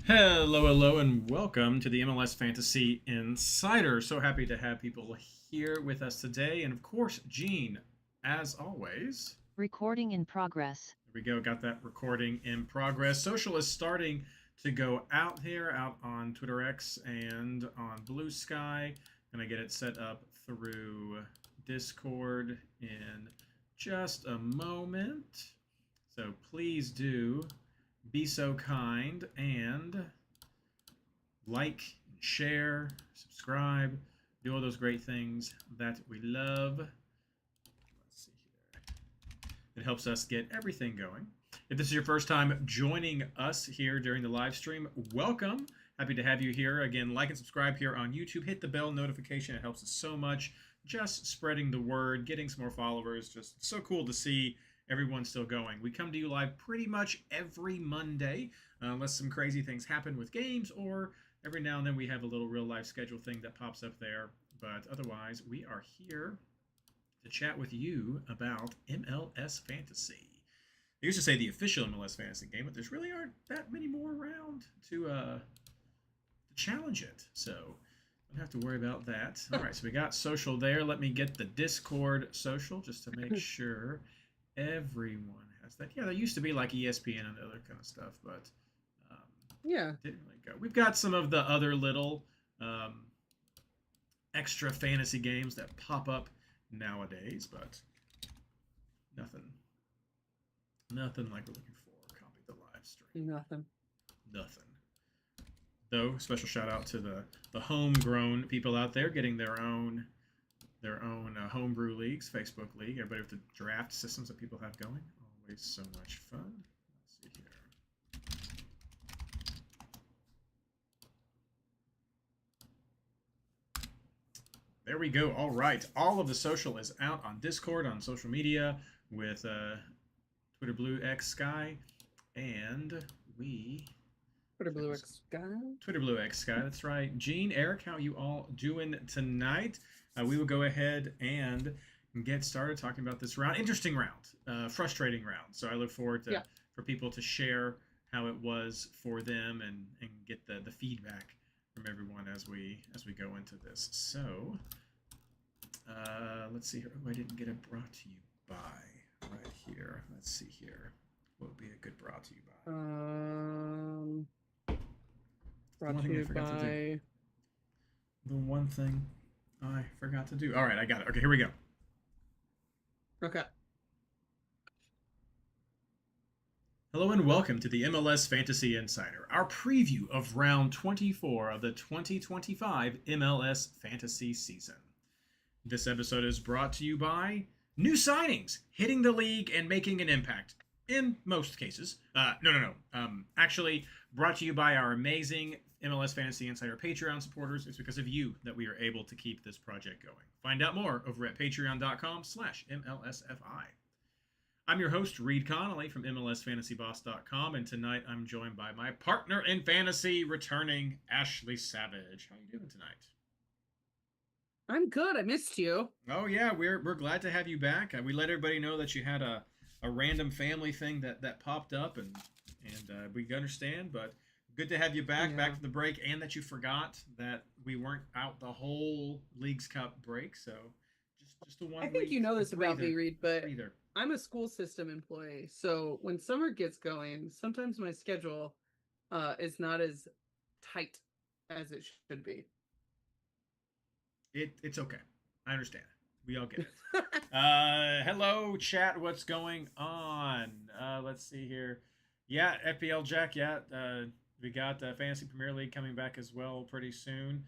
Hello, and welcome to the MLS Fantasy Insider. So happy to have people here with us today. And of course, Gene, as always. Recording in progress. There we go, got that recording in progress. Social is starting to go out here, out on Twitter X and on Blue Sky. Gonna get it set up through Discord in just a moment. So please do be so kind and like, share, subscribe, do all those great things that we love. Let's see here. It helps us get everything going. If this is your first time joining us here during the live stream, welcome. Happy to have you here. Again, like and subscribe here on YouTube. Hit the bell notification. It helps us so much. Just spreading the word, getting some more followers. Just so cool to see everyone's still going. We come to you live pretty much every Monday, unless some crazy things happen with games, or every now and then we have a little real life schedule thing that pops up there. But otherwise, we are here to chat with you about MLS Fantasy. I used to say the official MLS Fantasy game, but there's really aren't that many more around to challenge it. So don't have to worry about that. All right, so we got social there. Let me get the Discord social just to make sure everyone has that. Yeah, there used to be like ESPN and other kind of stuff, but yeah, didn't really go. We've got some of the other little extra fantasy games that pop up nowadays, but nothing like we're looking for. Copy the live stream. Nothing. Though, special shout out to the homegrown people out there getting their own homebrew leagues, Facebook league. Everybody with the draft systems that people have going. Always so much fun. Let's see here. There we go. All right. All of the social is out on Discord, on social media, with Twitter Blue X Sky. And we... Twitter Blue X Sky. Twitter Blue X Sky, that's right. Gene, Eric, how you all doing tonight? We will go ahead and get started talking about this round. Interesting round, frustrating round. So I look forward to for people to share how it was for them and get the feedback from everyone as we go into this. So let's see here. Oh, I didn't get it brought to you by right here. Let's see here. What would be a good brought to you by? Brought to you by the one thing I forgot to do. All right, I got it. Okay, here we go. Okay. Hello and welcome to the MLS Fantasy Insider, our preview of round 24 of the 2025 MLS Fantasy season. This episode is brought to you by new signings hitting the league and making an impact. In most cases. No. Actually, brought to you by our amazing MLS Fantasy Insider Patreon supporters. It's because of you that we are able to keep this project going. Find out more over at patreon.com/MLSFI. I'm your host, Reid Connolly from MLSFantasyBoss.com, and tonight I'm joined by my partner in fantasy, returning Ashley Savage. How are you doing tonight? I'm good. I missed you. Oh, yeah. We're glad to have you back. We let everybody know that you had a random family thing that popped up, and we understand, but good to have you back from the break, and that you forgot that we weren't out the whole Leagues Cup break, so just a 1 week. I think you know this about me, Reid, but breather. I'm a school system employee, so when summer gets going, sometimes my schedule is not as tight as it should be. It's okay. I understand. We all get it. Hello, chat. What's going on? Let's see here. Yeah, FPL Jack. Yeah, we got Fantasy Premier League coming back as well pretty soon.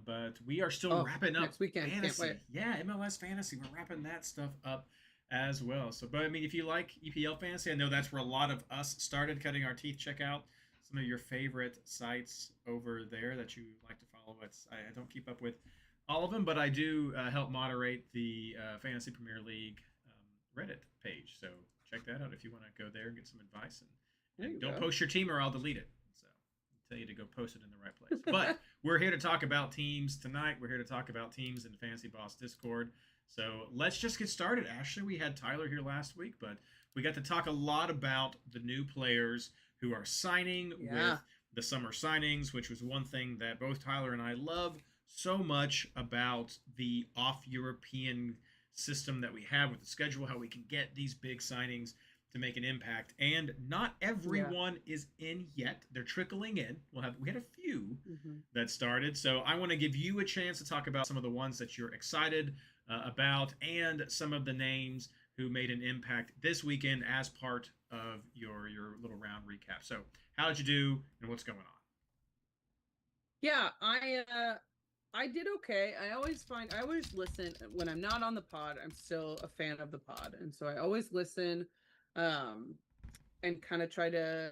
But we are still wrapping up next weekend. Fantasy. Can't wait. Yeah, MLS Fantasy. We're wrapping that stuff up as well. So, but I mean, if you like EPL Fantasy, I know that's where a lot of us started cutting our teeth. Check out some of your favorite sites over there that you like to follow. I don't keep up with all of them, but I do help moderate the Fantasy Premier League Reddit page. So check that out if you want to go there and get some advice. And don't post your team or I'll delete it. So I'll tell you to go post it in the right place. But we're here to talk about teams tonight. We're here to talk about teams in Fantasy Boss Discord. So let's just get started. Ashley, we had Tyler here last week, but we got to talk a lot about the new players who are signing with the summer signings, which was one thing that both Tyler and I love so much about the off European system that we have with the schedule, how we can get these big signings to make an impact. And not Yeah. everyone is in yet. They're trickling in. We had a few Mm-hmm. that started. So I want to give you a chance to talk about some of the ones that you're excited about and some of the names who made an impact this weekend as part of your little round recap. So how did you do and what's going on? Yeah, I did okay. I always listen when I'm not on the pod. I'm still a fan of the pod, and so I always listen, um, and kind of try to,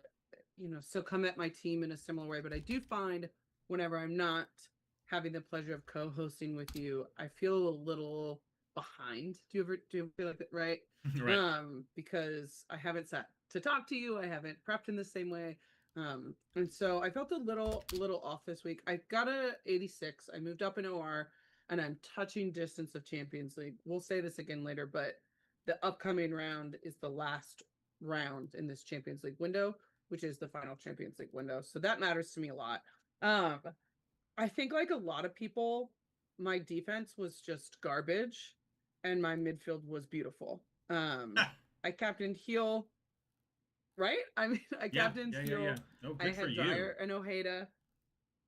still come at my team in a similar way. But I do find whenever I'm not having the pleasure of co-hosting with you, I feel a little behind. Do you feel like that, right? Right. Because I haven't sat to talk to you. I haven't prepped in the same way. And so I felt a little off this week. I got a 86. I moved up in OR, and I'm touching distance of Champions League. We'll say this again later, but the upcoming round is the last round in this Champions League window, which is the final Champions League window. So that matters to me a lot. Um, I think like a lot of people, my defense was just garbage, and my midfield was beautiful. I captained Heel, right? I mean, I Yeah, captained yeah, yeah, yeah. Heel. Oh, I good for had you. Dryer and Ojeda.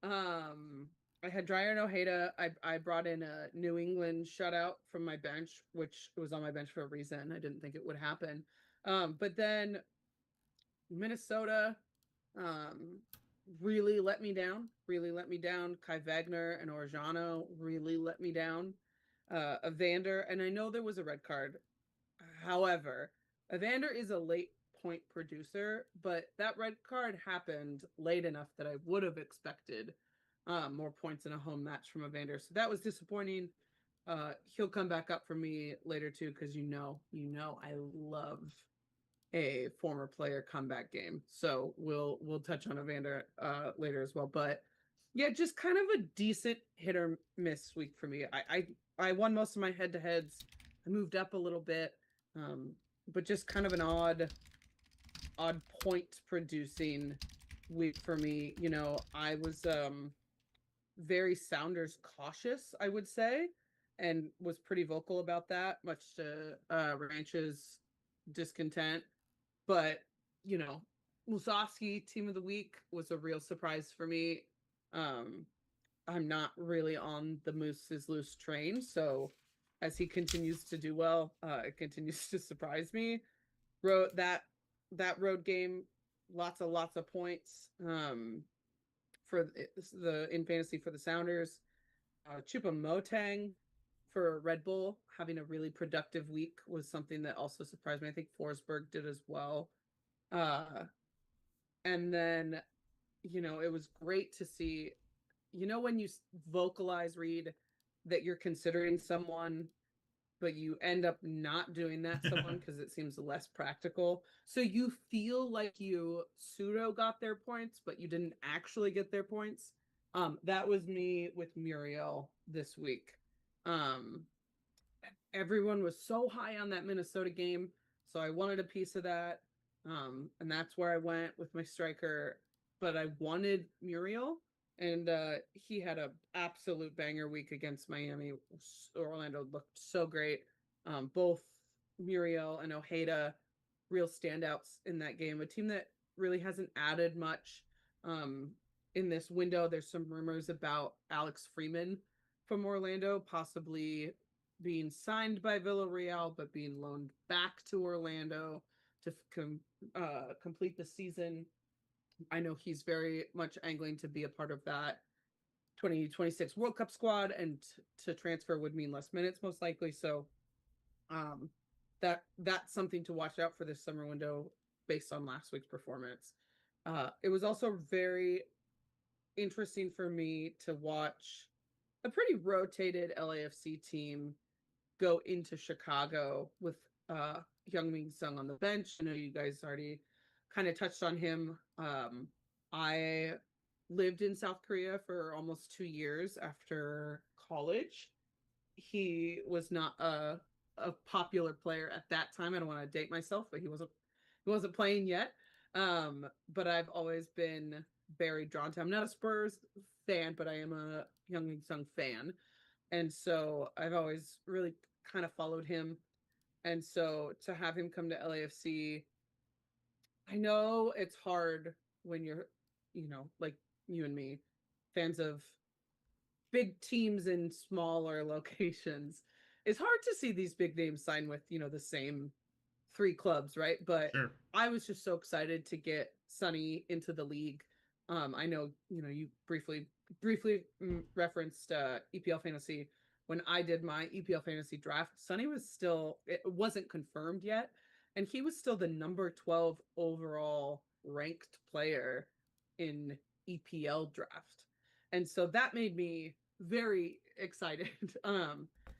Um, I had Dryer and Ojeda. I brought in a New England shutout from my bench, which was on my bench for a reason. I didn't think it would happen. But then Minnesota um, really let me down. Really let me down. Kai Wagner and Orjano really let me down. Evander, and I know there was a red card. However, Evander is a late point producer, but that red card happened late enough that I would have expected more points in a home match from Evander. So that was disappointing. He'll come back up for me later too, because I love a former player comeback game. So we'll touch on Evander later as well. But yeah, just kind of a decent hit or miss week for me. I won most of my head to heads. I moved up a little bit, um, but just kind of an odd point producing week for me. I was very Sounders cautious, I would say, and was pretty vocal about that, much to Ranch's discontent. But, you know, Musovsky team of the week was a real surprise for me. Um, I'm not really on the Moose is loose train, so as he continues to do well, it continues to surprise me. Road that road game, lots of points for the in fantasy for the Sounders. Chupa Motang for Red Bull having a really productive week was something that also surprised me. I think Forsberg did as well. Uh, and then, it was great to see, when you vocalize, Reid, that you're considering someone, but you end up not doing that someone because it seems less practical. So you feel like you pseudo got their points, but you didn't actually get their points. That was me with Muriel this week. Um, Everyone was so high on that Minnesota game, so I wanted a piece of that. And that's where I went with my striker. But I wanted Muriel, and he had a absolute banger week against Miami. Orlando looked so great. Both Muriel and Ojeda, real standouts in that game. A team that really hasn't added much in this window. There's some rumors about Alex Freeman from Orlando possibly being signed by Villarreal, but being loaned back to Orlando to complete the season. I know he's very much angling to be a part of that 2026 World Cup squad, and to transfer would mean less minutes most likely. So um, that's something to watch out for this summer window based on last week's performance. It was also very interesting for me to watch a pretty rotated LAFC team go into Chicago with Young Sung on the bench. I know you guys already kind of touched on him. I lived in South Korea for almost 2 years after college. He was not a popular player at that time. I don't want to date myself, but he wasn't playing yet. But I've always been very drawn to. I'm not a Spurs fan, but I am a Young Sung fan. And so I've always really kind of followed him. And so to have him come to LAFC, I know it's hard when you're, like you and me, fans of big teams in smaller locations. It's hard to see these big names sign with, the same three clubs, right? But Sure. I was just so excited to get Sonny into the league. I know, you briefly referenced EPL fantasy. When I did my EPL fantasy draft, Sonny was still, it wasn't confirmed yet, and he was still the number 12 overall ranked player in EPL draft. And so that made me very excited.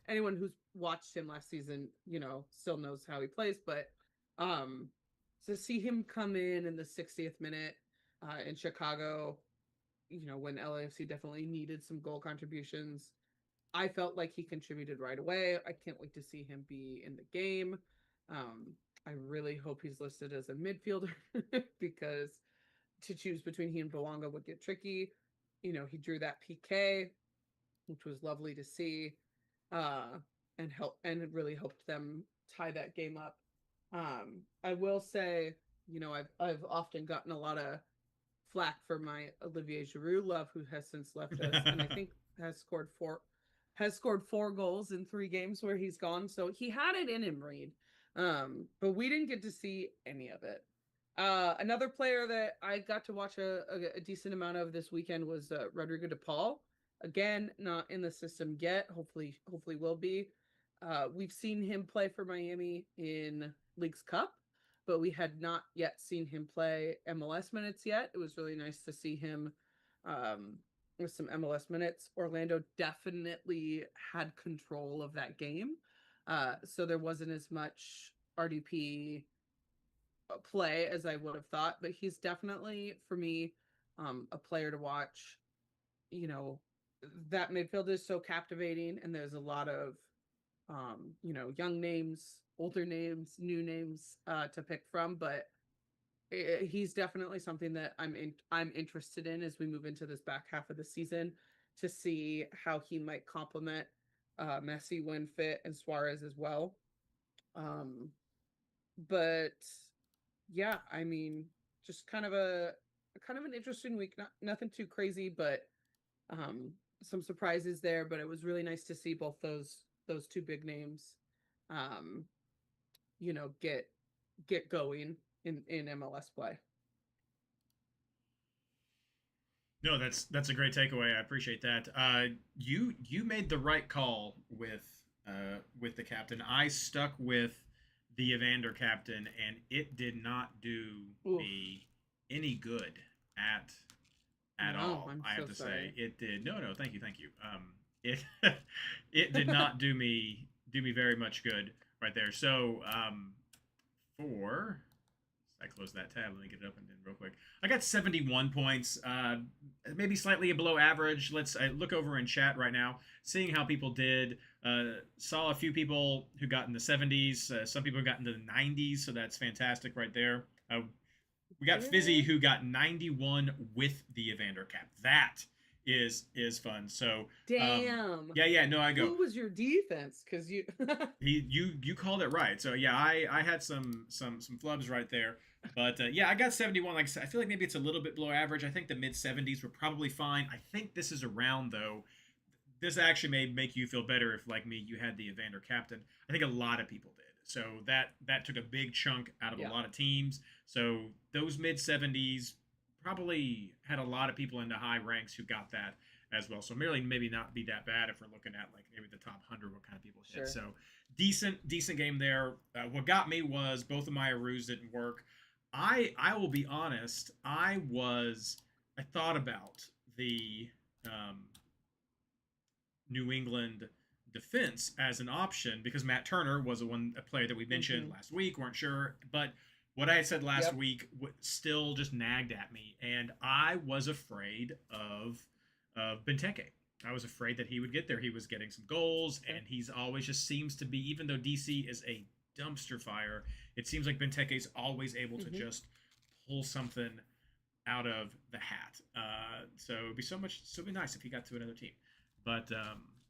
Anyone who's watched him last season, still knows how he plays, but um to see him come in the 60th minute in Chicago, when LAFC definitely needed some goal contributions, I felt like he contributed right away. I can't wait to see him be in the game. I really hope he's listed as a midfielder because to choose between he and Belonga would get tricky. He drew that PK, which was lovely to see, uh, and it really helped them tie that game up. I will say, I've often gotten a lot of flack for my Olivier Giroud love, who has since left us, and I think has scored 4 goals in 3 games where he's gone. So he had it in him, Reid. But we didn't get to see any of it. Another player that I got to watch a decent amount of this weekend was Rodrigo de Paul. Again, not in the system yet. Hopefully will be. We've seen him play for Miami in Leagues Cup, but we had not yet seen him play MLS minutes yet. It was really nice to see him with some MLS minutes. Orlando definitely had control of that game. So there wasn't as much RDP play as I would have thought, but he's definitely, for me, a player to watch. You know, that midfield is so captivating, and there's a lot of, young names, older names, new names to pick from, but he's definitely something that I'm interested in as we move into this back half of the season to see how he might complement Messi when fit and Suarez as well. Um, but yeah, I mean, just kind of an interesting week. Nothing too crazy, but um, some surprises there. But it was really nice to see both those two big names, um, get going in MLS play. No, that's a great takeaway. I appreciate that. You made the right call with the captain. I stuck with the Evander captain, and it did not do Oof. me any good at No, all. I'm I have so to sorry. say it did. No, thank you. It it did not do me very much good right there. So for I closed that tab. Let me get it open real quick. I got 71 points, maybe slightly below average. Let's look over in chat right now, seeing how people did. Saw a few people who got in the 70s. Some people got into the 90s, so that's fantastic right there. We got Fizzy who got 91 with the Evander cap. That is fun. So Damn. yeah, no, I go. Who was your defense? Because you. You called it right. So yeah, I had some flubs right there, but yeah, I got 71. Like I said, I feel like maybe it's a little bit below average. I think the mid 70s were probably fine. I think this is around though. This actually may make you feel better if, like me, you had the Evander captain. I think a lot of people did. So that took a big chunk out of a lot of teams. So those mid 70s probably had a lot of people into high ranks who got that as well. So merely maybe not be that bad if we're looking at like maybe the top 100, what kind of people hit. Sure. So decent game there. What got me was both of my Arus didn't work. I will be honest. I thought about the New England defense as an option because Matt Turner was a player that we mentioned last week. Weren't sure, but what I had said last week still just nagged at me, and I was afraid of Benteke. I was afraid that he would get there. He was getting some goals, and he's always just seems to be, even though DC is a dumpster fire, it seems like Benteke's always able to just pull something out of the hat. So it'd be so be nice if he got to another team. But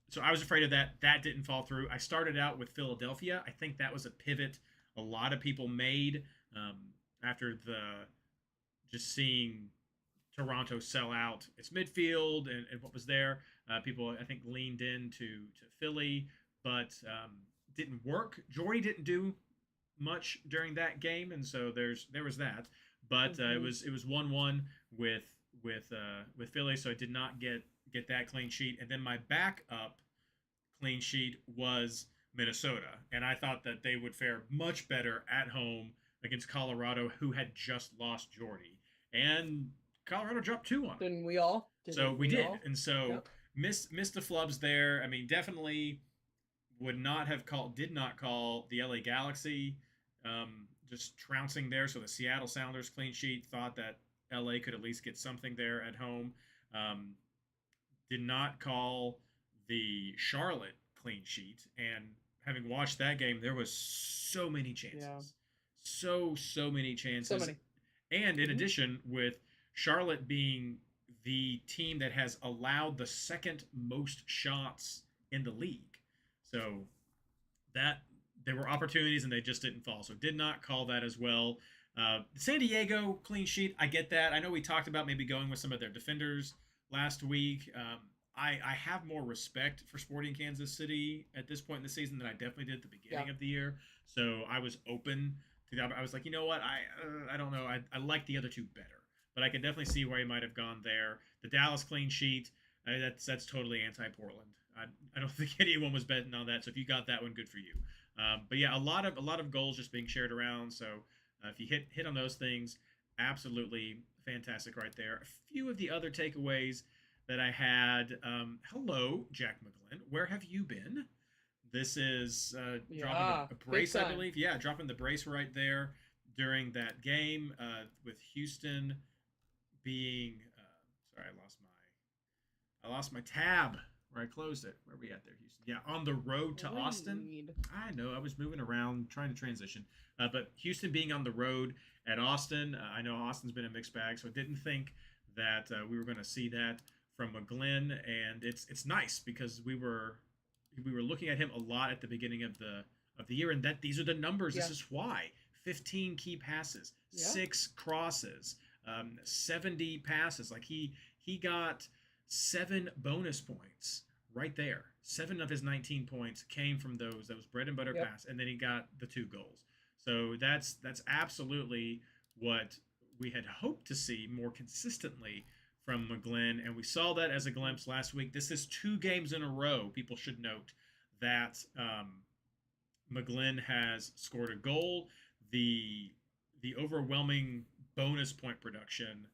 so I was afraid of that. That didn't fall through. I started out with Philadelphia. I think that was a pivot a lot of people made um, after the just seeing Toronto sell out its midfield and what was there. People I think leaned into Philly, but didn't work. Jordy didn't do much during that game, and so there was that. But it was 1-1 with with Philly, so I did not get that clean sheet. And then my backup clean sheet was Minnesota, and I thought that they would fare much better at home against Colorado, who had just lost Jordy, and Colorado dropped 2 on them. Didn't we all? So we did, all? and so Yep. missed the flubs there. I mean, definitely would not have called, did not call the LA Galaxy just trouncing there. So the Seattle Sounders clean sheet, thought that LA could at least get something there at home. Um, did not call the Charlotte clean sheet. And having watched that game, there was so many chances. Yeah. So many chances. So many. And in addition, with Charlotte being the team that has allowed the second most shots in the league. So that there were opportunities and they just didn't fall. So did not call that as well. San Diego clean sheet, I get that. I know we talked about maybe going with some of their defenders last week. I have more respect for Sporting Kansas City at this point in the season than I definitely did at the beginning of the year. So I was open to that. I was like, you know what? I don't know. I like the other two better. But I can definitely see where he might have gone there. The Dallas clean sheet, that's totally anti-Portland. I don't think anyone was betting on that. So if you got that one, good for you. But yeah, a lot of goals just being shared around. So if you hit on those things, absolutely fantastic right there. A few of the other takeaways that I had. Hello, Jack McGlynn. Where have you been? This is dropping a brace, I believe. Yeah, dropping the brace right there during that game with Houston being. Sorry, I lost my tab where I closed it. Where are we at there, Houston? Yeah, on the road to Austin. I know, I was moving around trying to transition. But Houston being on the road at Austin, I know Austin's been a mixed bag, so I didn't think that we were going to see that from McGlynn, and it's nice because we were looking at him a lot at the beginning of the year, and that these are the numbers. Yeah. This is why 15 key passes, 6 crosses, 70 passes. Like he got 7 bonus points right there. 7 of his 19 points came from those bread and butter pass, and then he got the 2 goals. So that's absolutely what we had hoped to see more consistently from McGlynn, and we saw that as a glimpse last week. This is 2 games in a row. People should note that McGlynn has scored a goal. The overwhelming bonus point production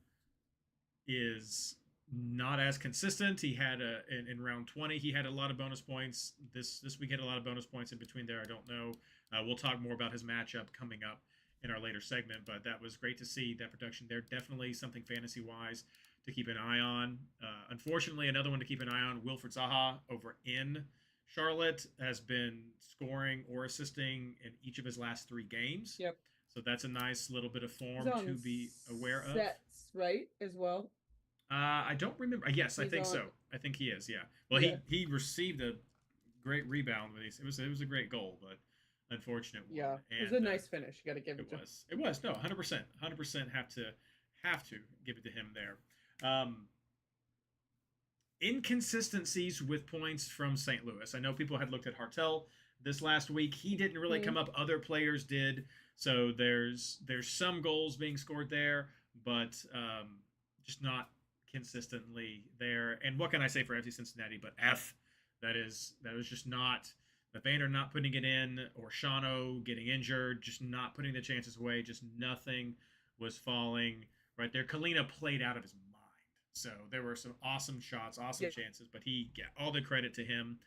is not as consistent. He had in round 20, he had a lot of bonus points. This week had a lot of bonus points in between there. I don't know. We'll talk more about his matchup coming up in our later segment, but that was great to see that production there. Definitely something fantasy-wise to keep an eye on. Unfortunately, another one to keep an eye on, Wilfried Zaha over in Charlotte has been scoring or assisting in each of his last 3 games. Yep. So that's a nice little bit of form to be aware of. Sets, right, as well? I don't remember. Yes, I think so. I think he is, yeah. Well, he received a great rebound. It was a great goal, but unfortunate one. Yeah, it was a nice finish. You got to give it to him. It was. No, 100%. 100% have to give it to him there. Inconsistencies with points from St. Louis. I know people had looked at Hartel this last week. He didn't really come up. Other players did. So there's some goals being scored there, but just not consistently there. And what can I say for FC Cincinnati but F? That was just not. Evander not putting it in, or Shano getting injured, just not putting the chances away. Just nothing was falling right there. Kalina played out of his mind. So there were some awesome shots, awesome chances, but all the credit to him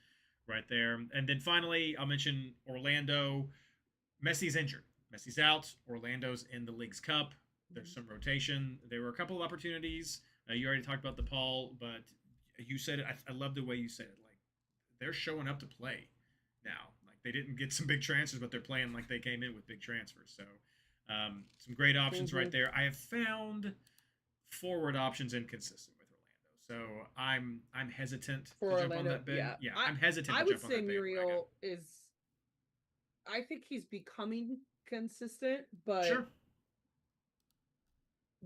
right there. And then finally, I'll mention Orlando. Messi's injured. Messi's out. Orlando's in the League's Cup. There's some rotation. There were a couple of opportunities. You already talked about the Paul, but you said it. I love the way you said it. Like, they're showing up to play now. Like, they didn't get some big transfers, but they're playing like they came in with big transfers. So some great options right there. I have found forward options inconsistent with Orlando. So I'm hesitant For to jump on Orlando, that bid. Yeah, I I'm hesitant I to would jump on say that bandwagon. Muriel is. I think he's becoming consistent, but Sure.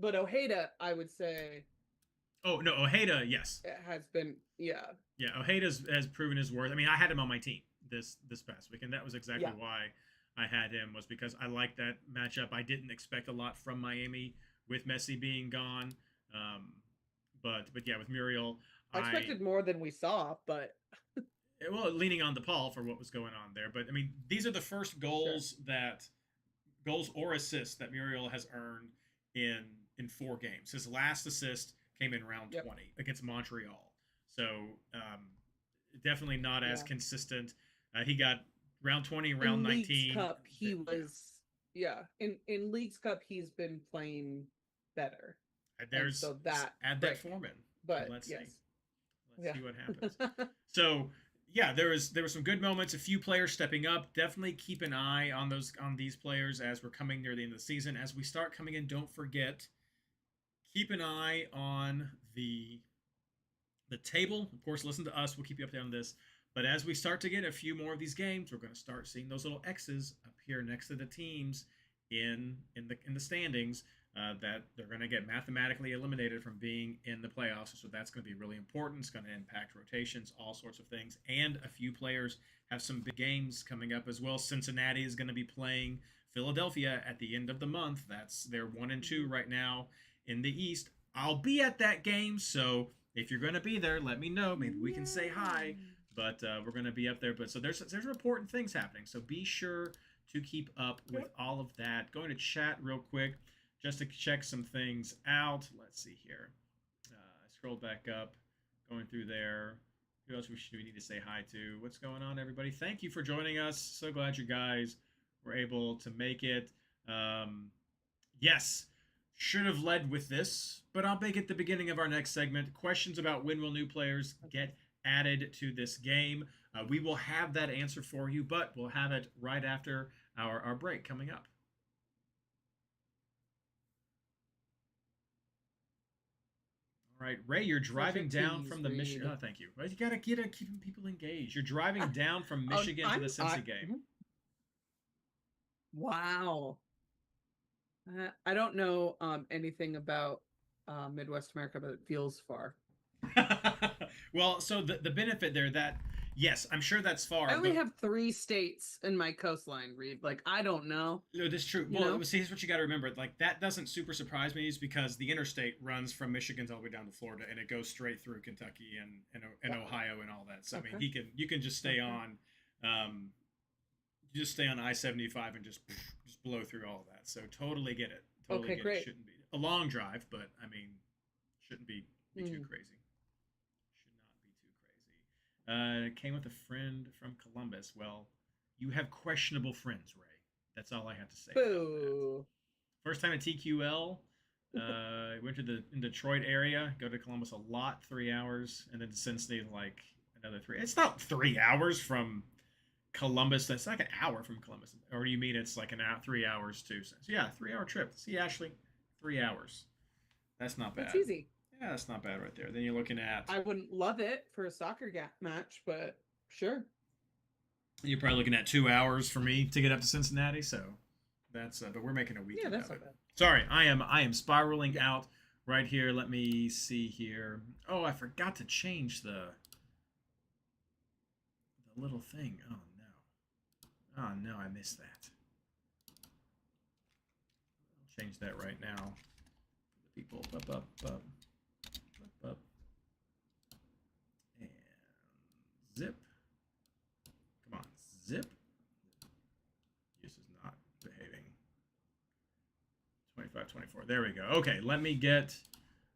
Ojeda, I would say, Oh no, Ojeda, yes. has been, yeah, Yeah, Ojeda has proven his worth. I mean, I had him on my team this past week, and that was exactly yeah, why I had him, was because I liked that matchup. I didn't expect a lot from Miami with Messi being gone, um, but yeah, with Muriel, I I expected more than we saw, but well leaning on DePaul for what was going on there. But I mean, these are the first sure, goals or assists that Muriel has earned in 4 games. His last assist came in round yep, 20 against Montreal. So definitely not as yeah. consistent. He got round 20, round In Leagues 19. Cup, he Yeah, was, yeah. In Leagues Cup, he's been playing better, and and there's so that add that right. form in, and But let's yes, see, yeah, what happens. So yeah, there were some good moments. A few players stepping up. Definitely keep an eye on these players as we're coming near the end of the season. As we start coming in, don't forget, keep an eye on the table. Of course, listen to us. We'll keep you updated on this. But as we start to get a few more of these games, we're going to start seeing those little X's appear next to the teams in the standings, that they're going to get mathematically eliminated from being in the playoffs. So that's going to be really important. It's going to impact rotations, all sorts of things, and a few players have some big games coming up as well. Cincinnati is going to be playing Philadelphia at the end of the month. They're 1-2 right now in the East. I'll be at that game, so if you're going to be there, let me know. Maybe we can say hi. But we're going to be up there. But so there's important things happening. So be sure to keep up with all of that. Going to chat real quick just to check some things out. Let's see here. I scrolled back up, going through there. Who else we need to say hi to? What's going on, everybody? Thank you for joining us. So glad you guys were able to make it. Yes, should have led with this, but I'll make it the beginning of our next segment. Questions about when will new players get added to this game? We will have that answer for you, but we'll have it right after our break coming up. All right, Ray, you're driving down from the Michigan. Oh, thank you. Well, you gotta keep people engaged. You're driving down from Michigan to the Cincy game. Wow. I don't know anything about Midwest America, but it feels far. Well, so the benefit there, that yes, I'm sure that's far. I only have 3 states in my coastline, Reid. Like, I don't know. No, that's true. Well, see, here's what you got to remember. Like, that doesn't super surprise me, is because the interstate runs from Michigan all the way down to Florida, and it goes straight through Kentucky and Ohio and all that. So I mean, you can just stay on, I-75 and just blow through all of that. So totally get it. Totally get great. It. Shouldn't be a long drive, but I mean, shouldn't be too crazy. It came with a friend from Columbus. Well, you have questionable friends, Ray. That's all I have to say. Boo. First time at TQL. Went to the Detroit area. Go to Columbus a lot, 3 hours, and then to Cincinnati like another 3. It's not 3 hours from Columbus. That's like an hour from Columbus. Or do you mean it's like 3 hours too? So yeah, 3-hour trip. See, Ashley, 3 hours. That's not bad. That's easy. Yeah, that's not bad right there. Then you're looking at... I wouldn't love it for a soccer match, but sure. You're probably looking at 2 hours for me to get up to Cincinnati, so that's... but we're making a weekend that's of it. not bad. Sorry, I am spiraling out right here. Let me see here. Oh, I forgot to change the little thing. Oh, no. Oh, no, I missed that. I'll change that right now. The people... Up. And zip. Come on, zip. This is not behaving. 25, 24. There we go. Okay, let me get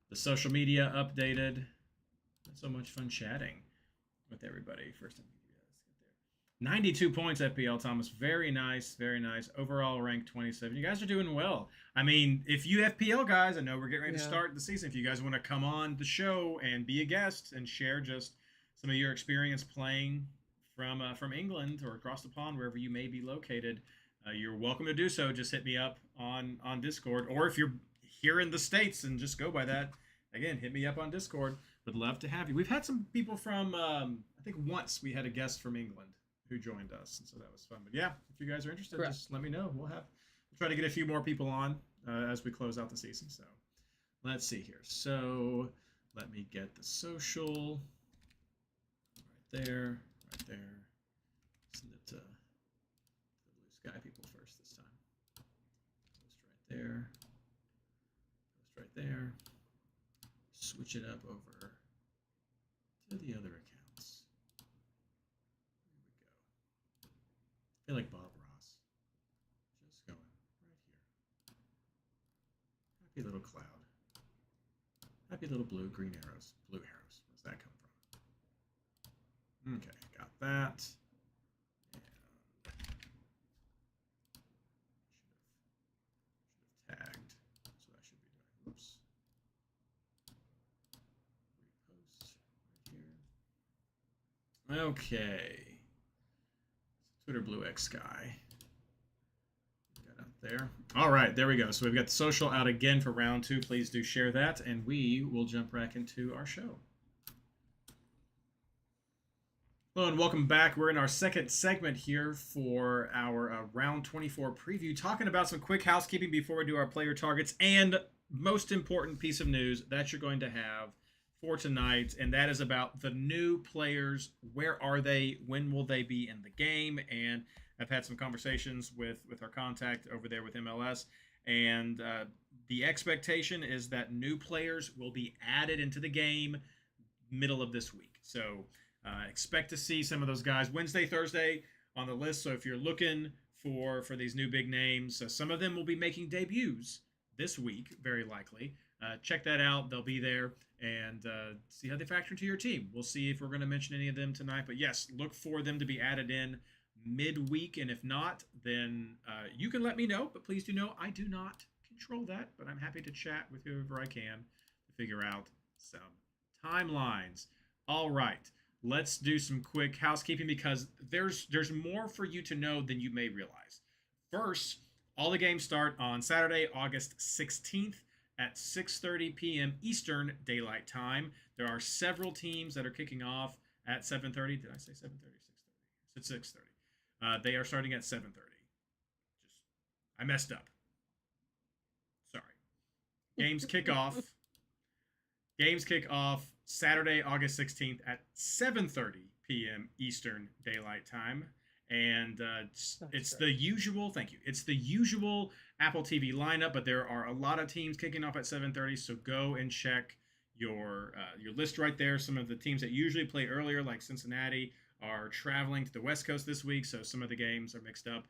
the social media updated. It's so much fun chatting with everybody. First time. 92 points, FPL Thomas. Very nice, very nice. Overall rank 27. You guys are doing well. I mean, if you FPL guys, I know we're getting ready to start the season. If you guys want to come on the show and be a guest and share just some of your experience playing from England or across the pond, wherever you may be located, you're welcome to do so. Just hit me up on Discord. Or if you're here in the States and just go by that, again, hit me up on Discord. Would love to have you. We've had some people from, I think once we had a guest from England who joined us, and so that was fun. But yeah, if you guys are interested, Correct. just let me know. We'll try to get a few more people on as we close out the season. So let's see here. So let me get the social right there, right there. Send it to the Blue Sky people first this time. Post right there. Post right there. Switch it up over to the other accounts. There we go. I feel like Bob Ross. Just going right here. Happy little cloud. Happy little green arrows. Blue arrows. Where's that come from? Okay, got that. And should have tagged. So that should be doing. Whoops. Repost right here. Okay. Twitter Blue X Sky. Got out there. All right, there we go. So we've got the social out again for round 2. Please do share that, and we will jump back into our show. Hello and welcome back. We're in our second segment here for our round 24 preview, talking about some quick housekeeping before we do our player targets, and most important piece of news that you're going to have for tonight, and that is about the new players. Where are they? When will they be in the game? And I've had some conversations with our contact over there with MLS, and the expectation is that new players will be added into the game middle of this week. So expect to see some of those guys Wednesday, Thursday on the list. So if you're looking for these new big names, some of them will be making debuts this week, very likely. Check that out. They'll be there, and see how they factor into your team. We'll see if we're going to mention any of them tonight. But yes, look for them to be added in midweek, and if not, then you can let me know. But please do know I do not control that, but I'm happy to chat with whoever I can to figure out some timelines. All right. Let's do some quick housekeeping because there's more for you to know than you may realize. First, all the games start on Saturday, August 16th at 6:30 p.m. Eastern Daylight Time. There are several teams that are kicking off at 7:30. Did I say 7:30? 6:30. It's at 6:30. They are starting at 7:30. I messed up. Sorry. Games kick off. Games kick off Saturday, August 16th at 7:30 p.m. Eastern Daylight Time. And it's the usual, thank you. It's the usual Apple TV lineup, but there are a lot of teams kicking off at 7:30, so go and check your list right there. Some of the teams that usually play earlier, like Cincinnati, are traveling to the West Coast this week, so some of the games are mixed up.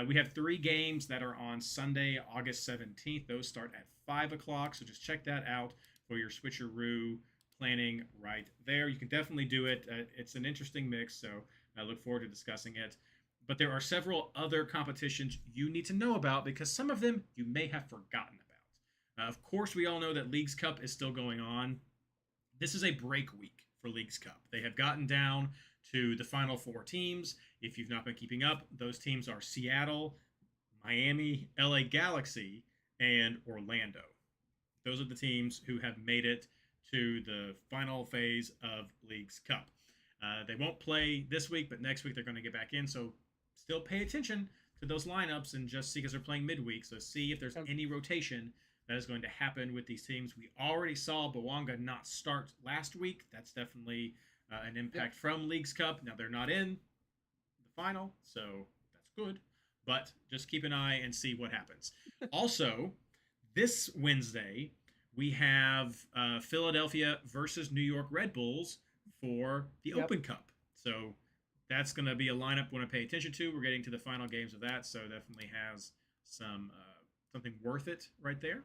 We have 3 games that are on Sunday, August 17th. Those start at 5 o'clock, so just check that out for your switcheroo planning right there. You can definitely do it. It's an interesting mix, so I look forward to discussing it. But there are several other competitions you need to know about because some of them you may have forgotten about. Of course, we all know that Leagues Cup is still going on. This is a break week for Leagues Cup. They have gotten down to the final 4 teams. If you've not been keeping up, those teams are Seattle, Miami, LA Galaxy, and Orlando. Those are the teams who have made it to the final phase of Leagues Cup. They won't play this week, but next week they're going to get back in. So still pay attention to those lineups and just see because they're playing midweek. So see if there's any rotation that is going to happen with these teams. We already saw Bawanga not start last week. That's definitely an impact from Leagues Cup. Now they're not in the final, so that's good. But just keep an eye and see what happens. Also, this Wednesday, we have Philadelphia versus New York Red Bulls for the Open Cup. So that's going to be a lineup we want to pay attention to. We're getting to the final games of that, so definitely has some something worth it right there.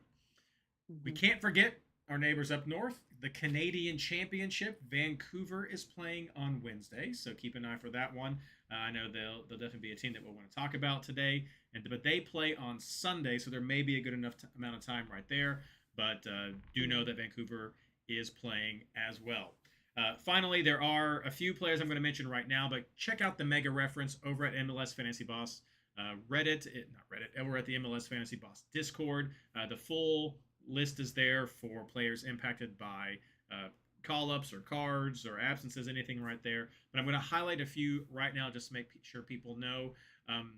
Mm-hmm. We can't forget our neighbors up north. The Canadian Championship, Vancouver is playing on Wednesday, so keep an eye for that one. I know they'll definitely be a team that we'll want to talk about today, but they play on Sunday, so there may be a good enough amount of time right there. But do know that Vancouver is playing as well. Finally, there are a few players I'm going to mention right now, but check out the mega reference over at MLS Fantasy Boss Reddit. Not Reddit. We're at the MLS Fantasy Boss Discord. The full list is there for players impacted by call-ups or cards or absences, anything right there. But I'm going to highlight a few right now just to make sure people know. Um,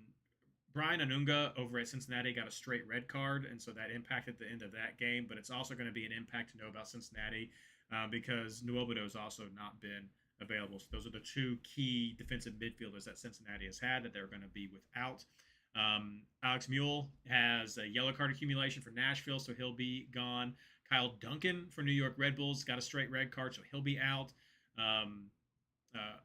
Brian Anunga over at Cincinnati got a straight red card, and so that impacted the end of that game. But it's also going to be an impact to know about Cincinnati because Nwobodo's also not been available. So those are the two key defensive midfielders that Cincinnati has had that they're going to be without. Alex Mule has a yellow card accumulation for Nashville, so he'll be gone. Kyle Duncan for New York Red Bulls got a straight red card, so he'll be out. Um, uh,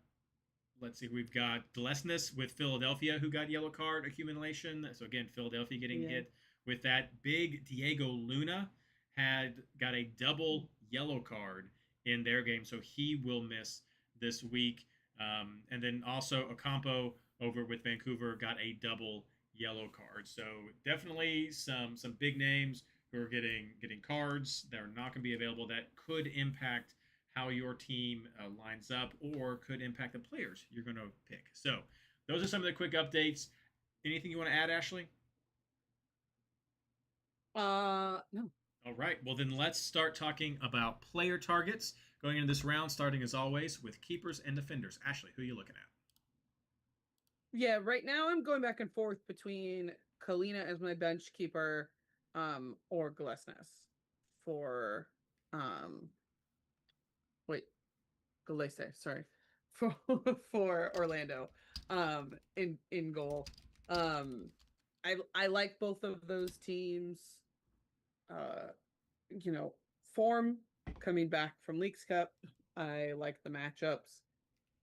let's see, we've got Delesnis with Philadelphia who got yellow card accumulation. So again, Philadelphia getting hit with that. Big Diego Luna had got a double yellow card in their game, so he will miss this week. And then also Ocampo over with Vancouver got a double yellow card. So definitely some big names who are getting cards that are not going to be available that could impact how your team lines up or could impact the players you're going to pick. So those are some of the quick updates. Anything you want to add, Ashley? No. All right. Well, then let's start talking about player targets going into this round, starting as always with keepers and defenders. Ashley, who are you looking at? Yeah, right now I'm going back and forth between Kalina as my bench keeper, or Glesnes for wait, Galese, sorry. For for Orlando. In goal. I like both of those teams. You know, form coming back from Leagues Cup. I like the matchups.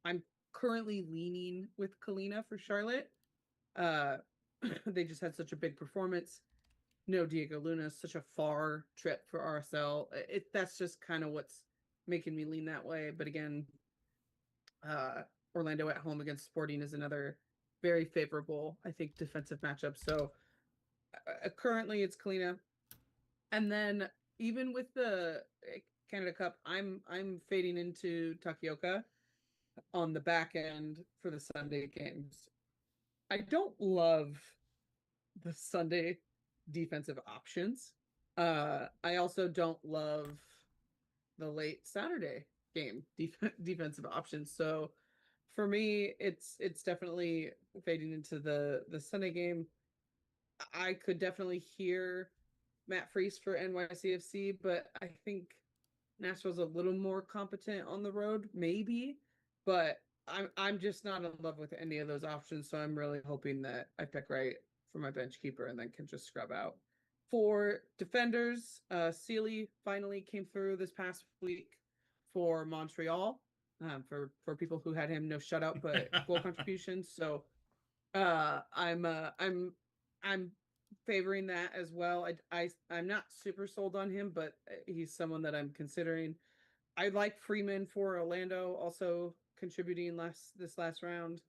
I'm currently leaning with Kalina for Charlotte. Uh, they just had such a big performance. No Diego Luna, such a far trip for RSL. That's just kind of what's making me lean that way. But again, Orlando at home against Sporting is another very favorable, I think, defensive matchup. So currently it's Kalina. And then even with the Canada Cup, I'm fading into Takioka on the back end for the Sunday games. I don't love the Sunday defensive options. I also don't love the late Saturday game defensive options. So for me, it's definitely fading into the Sunday game. I could definitely hear Matt Freese for NYCFC, but I think Nashville's a little more competent on the road, maybe. But I'm just not in love with any of those options, so I'm really hoping that I pick right for my bench keeper and then can just scrub out. For defenders, Sealy finally came through this past week for Montreal. For people who had him no shutout but goal contributions. So I'm favoring that as well. I'm not super sold on him, but he's someone that I'm considering. I like Freeman for Orlando, also contributing this last round.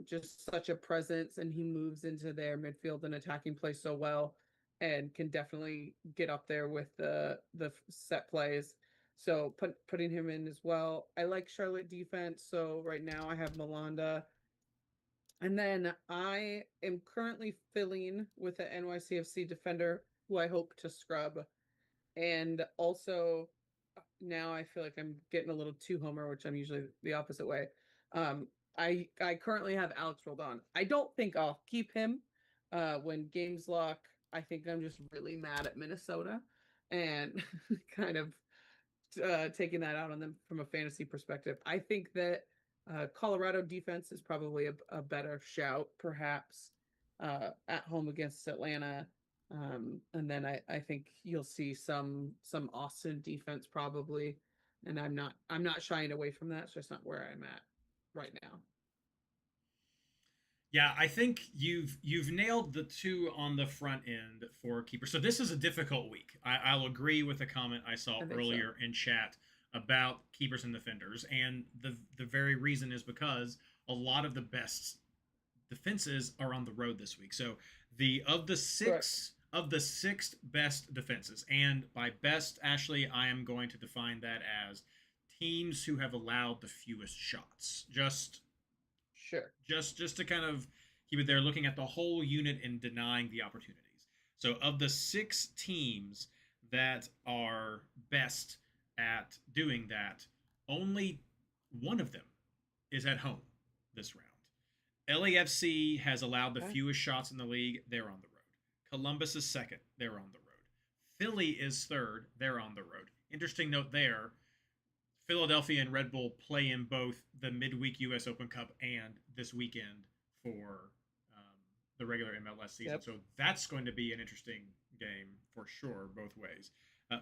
Just such a presence, and he moves into their midfield and attacking play so well, and can definitely get up there with the set plays. So putting him in as well. I like Charlotte defense, so right now I have Malanda. And then I am currently filling with an NYCFC defender who I hope to scrub. And also now I feel like I'm getting a little too homer, which I'm usually the opposite way. Um, I currently have Alex Roldan. I don't think I'll keep him when games lock. I think I'm just really mad at Minnesota and kind of taking that out on them from a fantasy perspective. I think that Colorado defense is probably a better shout, perhaps at home against Atlanta. And then I think you'll see some Austin defense probably, and I'm not shying away from that. It's just not where I'm at right now. Yeah, I think you've nailed the two on the front end for keeper. So this is a difficult week. I'll agree with the comment I saw earlier in chat about keepers and defenders, and the very reason is because a lot of the best defenses are on the road this week. So the six best defenses, and by best, Ashley, I am going to define that as teams who have allowed the fewest shots. Sure. Just to kind of keep it there, looking at the whole unit and denying the opportunities. So of the six teams that are best at doing that. Only one of them is at home this round. LAFC has allowed the Okay. fewest shots in the league. They're on the road. Columbus is second. They're on the road. Philly is third. They're on the road. Interesting note there. Philadelphia and Red Bull play in both the midweek U.S. Open Cup and this weekend for the regular MLS season. Yep. So that's going to be an interesting game for sure, both ways.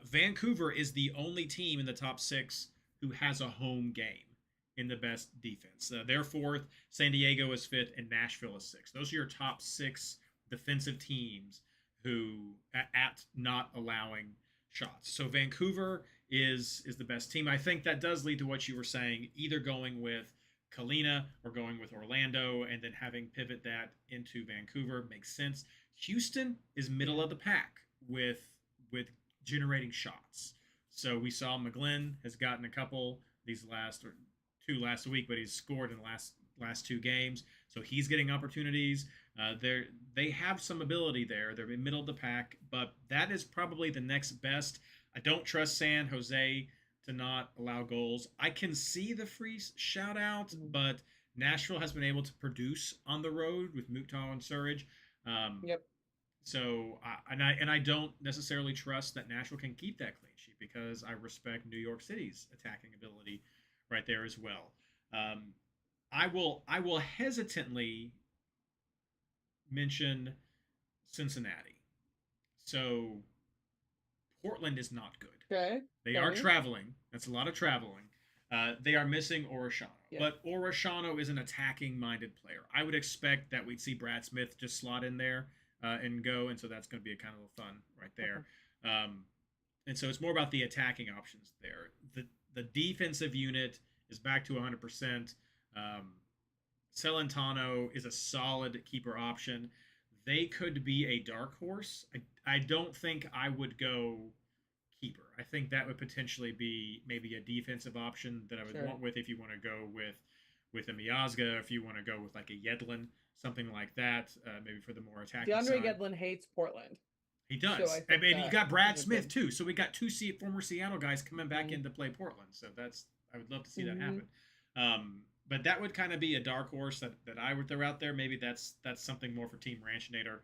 Vancouver is the only team in the top six who has a home game in the best defense. They're fourth, San Diego is fifth, and Nashville is sixth. Those are your top six defensive teams who at not allowing shots. So Vancouver is the best team. I think that does lead to what you were saying, either going with Kalina or going with Orlando and then having pivot that into Vancouver makes sense. Houston is middle of the pack with generating shots. So we saw McGlynn has gotten a couple these last week, but he's scored in the last two games. So he's getting opportunities. They have some ability there. They're in middle of the pack, but that is probably the next best. I don't trust San Jose to not allow goals. I can see the free shout out, but Nashville has been able to produce on the road with Mukhtar and Surridge. Yep. So I don't necessarily trust that Nashville can keep that clean sheet because I respect New York City's attacking ability right there as well. I will hesitantly mention Cincinnati. So Portland is not good. Okay. They are traveling. That's a lot of traveling. They are missing Orishano. Yeah. But Orishano is an attacking-minded player. I would expect that we'd see Brad Smith just slot in there and go, and so that's going to be a kind of fun right there. Okay. And so it's more about the attacking options there. The defensive unit is back to 100%. Celentano is a solid keeper option. They could be a dark horse. I don't think I would go keeper. I think that would potentially be maybe a defensive option that I would want with if you want to go with a Miazga, if you want to go with like a Yedlin, something like that, maybe for the more attacking DeAndre side. Yedlin hates Portland. He does. So I mean, you got Brad Smith too. So we got two former Seattle guys coming back in to play Portland. So I would love to see that happen. But that would kind of be a dark horse that I would throw out there. Maybe that's something more for Team Ranchinator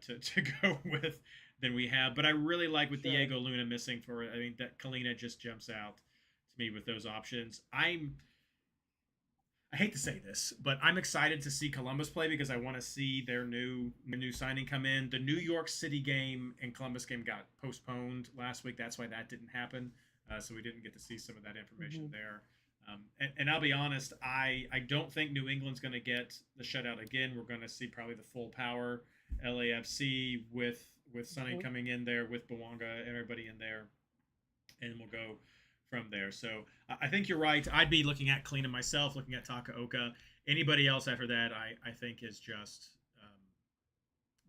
to go with than we have. But I really like with Diego Luna missing for it. I mean, that Kalina just jumps out to me with those options. I hate to say this, but I'm excited to see Columbus play because I want to see their new signing come in. The New York City game and Columbus game got postponed last week. That's why that didn't happen. So we didn't get to see some of that information there. And I'll be honest, I don't think New England's going to get the shutout again. We're going to see probably the full power LAFC with Sonny coming in there, with Bawanga, everybody in there, and we'll go from there. So I think you're right. I'd be looking at Kalina myself, looking at Takaoka. Anybody else after that, I think is just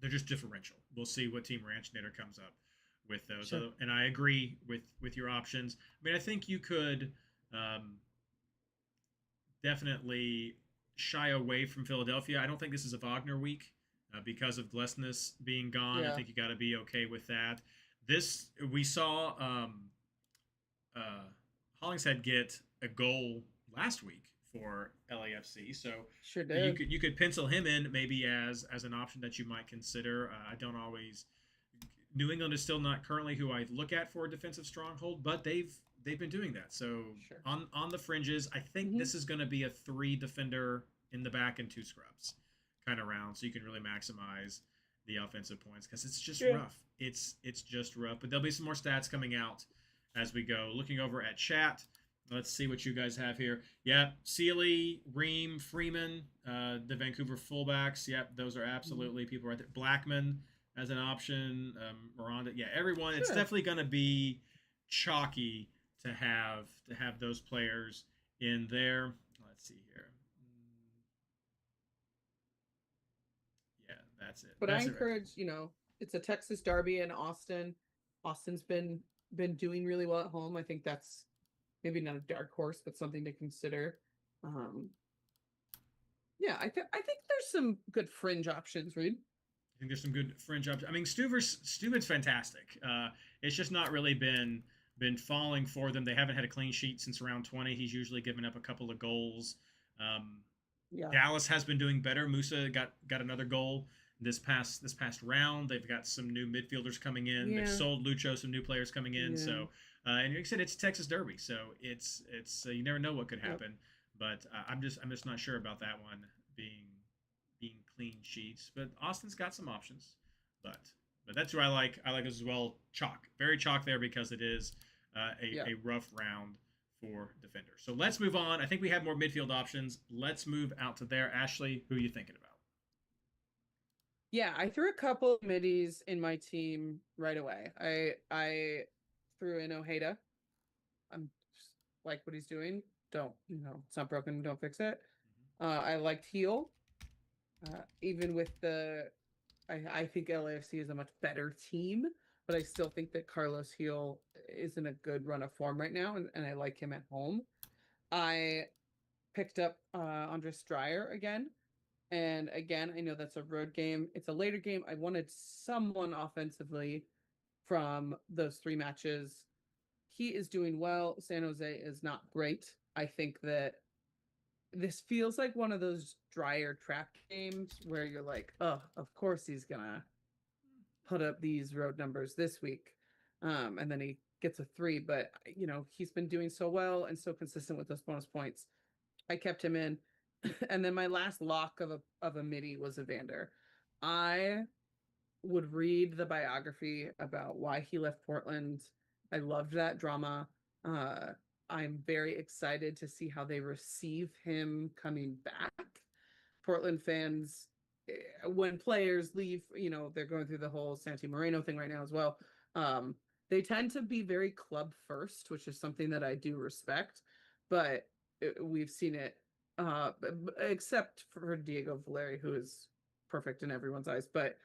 they're just differential. We'll see what Team Ranchinator comes up with those. Sure. And I agree with your options. I mean, I think you could definitely shy away from Philadelphia. I don't think this is a Wagner week because of Glesnes being gone. I think you got to be okay with that. We saw Hollingshead get a goal last week for LAFC, so sure did. You could pencil him in maybe as an option that you might consider. I don't always. New England is still not currently who I look at for a defensive stronghold, but they've been doing that. So on the fringes, I think this is going to be a 3 defender in the back and 2 scrubs kind of round, so you can really maximize the offensive points because it's just rough. It's just rough. But there'll be some more stats coming out as we go. Looking over at chat, let's see what you guys have here. Yeah, Sealy, Ream, Freeman, the Vancouver fullbacks. Yep, those are absolutely people right there. Blackman as an option, Miranda. Yeah, everyone. It's definitely going to be chalky to have those players in there. Let's see here. Yeah, that's it. But I encourage, it's a Texas derby in Austin. Austin's been doing really well at home. I think that's maybe not a dark horse, but something to consider. Yeah, I think there's some good fringe options, Reid. think there's some good fringe options. I mean, Stuver's fantastic. It's just not really been falling for them. They haven't had a clean sheet since round 20. He's usually given up a couple of goals. Um, Yeah. Dallas has been doing better. Musa got another goal this past round. They've got some new midfielders coming in. Yeah. They've sold Lucho, some new players coming in. Yeah. So and like I said, it's Texas Derby, so it's you never know what could happen. But I'm just not sure about that one being clean sheets. But Austin's got some options. But that's who I like. I like as well. Chalk, very chalk there because it is a rough round for defenders. So let's move on. I think we have more midfield options. Let's move out to there. Ashley, who are you thinking about? Yeah, I threw a couple of middies in my team right away. I threw in Ojeda. I'm just like what he's doing. Don't, it's not broken, don't fix it. I liked Heel. Even with I think LAFC is a much better team, but I still think that Carlos Heel is in a good run of form right now, and I like him at home. I picked up Andres Dreyer again. And again, I know that's a road game. It's a later game. I wanted someone offensively from those 3 matches. He is doing well. San Jose is not great. I think that this feels like one of those Dreyer trap games where you're like, oh, of course he's going to put up these road numbers this week. And then he gets a 3. But, he's been doing so well and so consistent with those bonus points. I kept him in. And then my last lock of a midi was Evander. I would read the biography about why he left Portland. I loved that drama. I'm very excited to see how they receive him coming back. Portland fans, when players leave, they're going through the whole Santi Moreno thing right now as well. They tend to be very club first, which is something that I do respect. But we've seen it except for Diego Valeri, who is perfect in everyone's eyes. But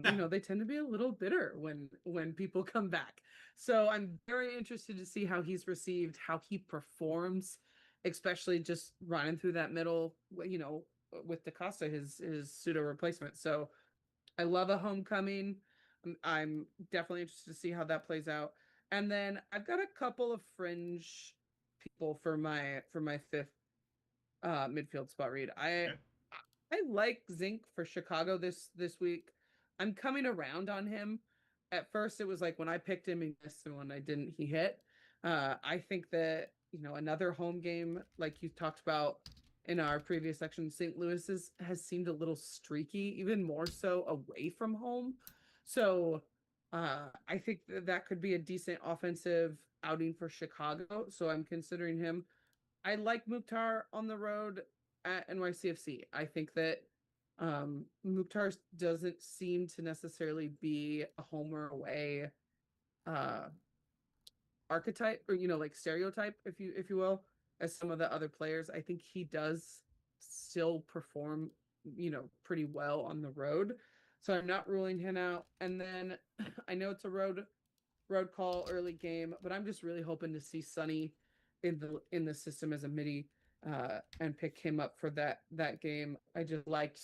they tend to be a little bitter when people come back. So I'm very interested to see how he's received, how he performs, especially just running through that middle. With DaCosta, his pseudo replacement. So I love a homecoming. I'm definitely interested to see how that plays out. And then I've got a couple of fringe people for my 5th midfield spot, Reid. I like Zink for Chicago this week. I'm coming around on him. At first, it was like when I picked him, he missed, and when I didn't, he hit. I think that another home game, like you talked about in our previous section, St. Louis has seemed a little streaky, even more so away from home. So I think that could be a decent offensive outing for Chicago. So I'm considering him. I like Mukhtar on the road at NYCFC. I think that Mukhtar doesn't seem to necessarily be a home or away archetype, or like stereotype, if you will, as some of the other players. I think he does still perform pretty well on the road. So I'm not ruling him out. And then I know it's a road call early game, but I'm just really hoping to see Sonny in the system as a midi and pick him up for that game. I just liked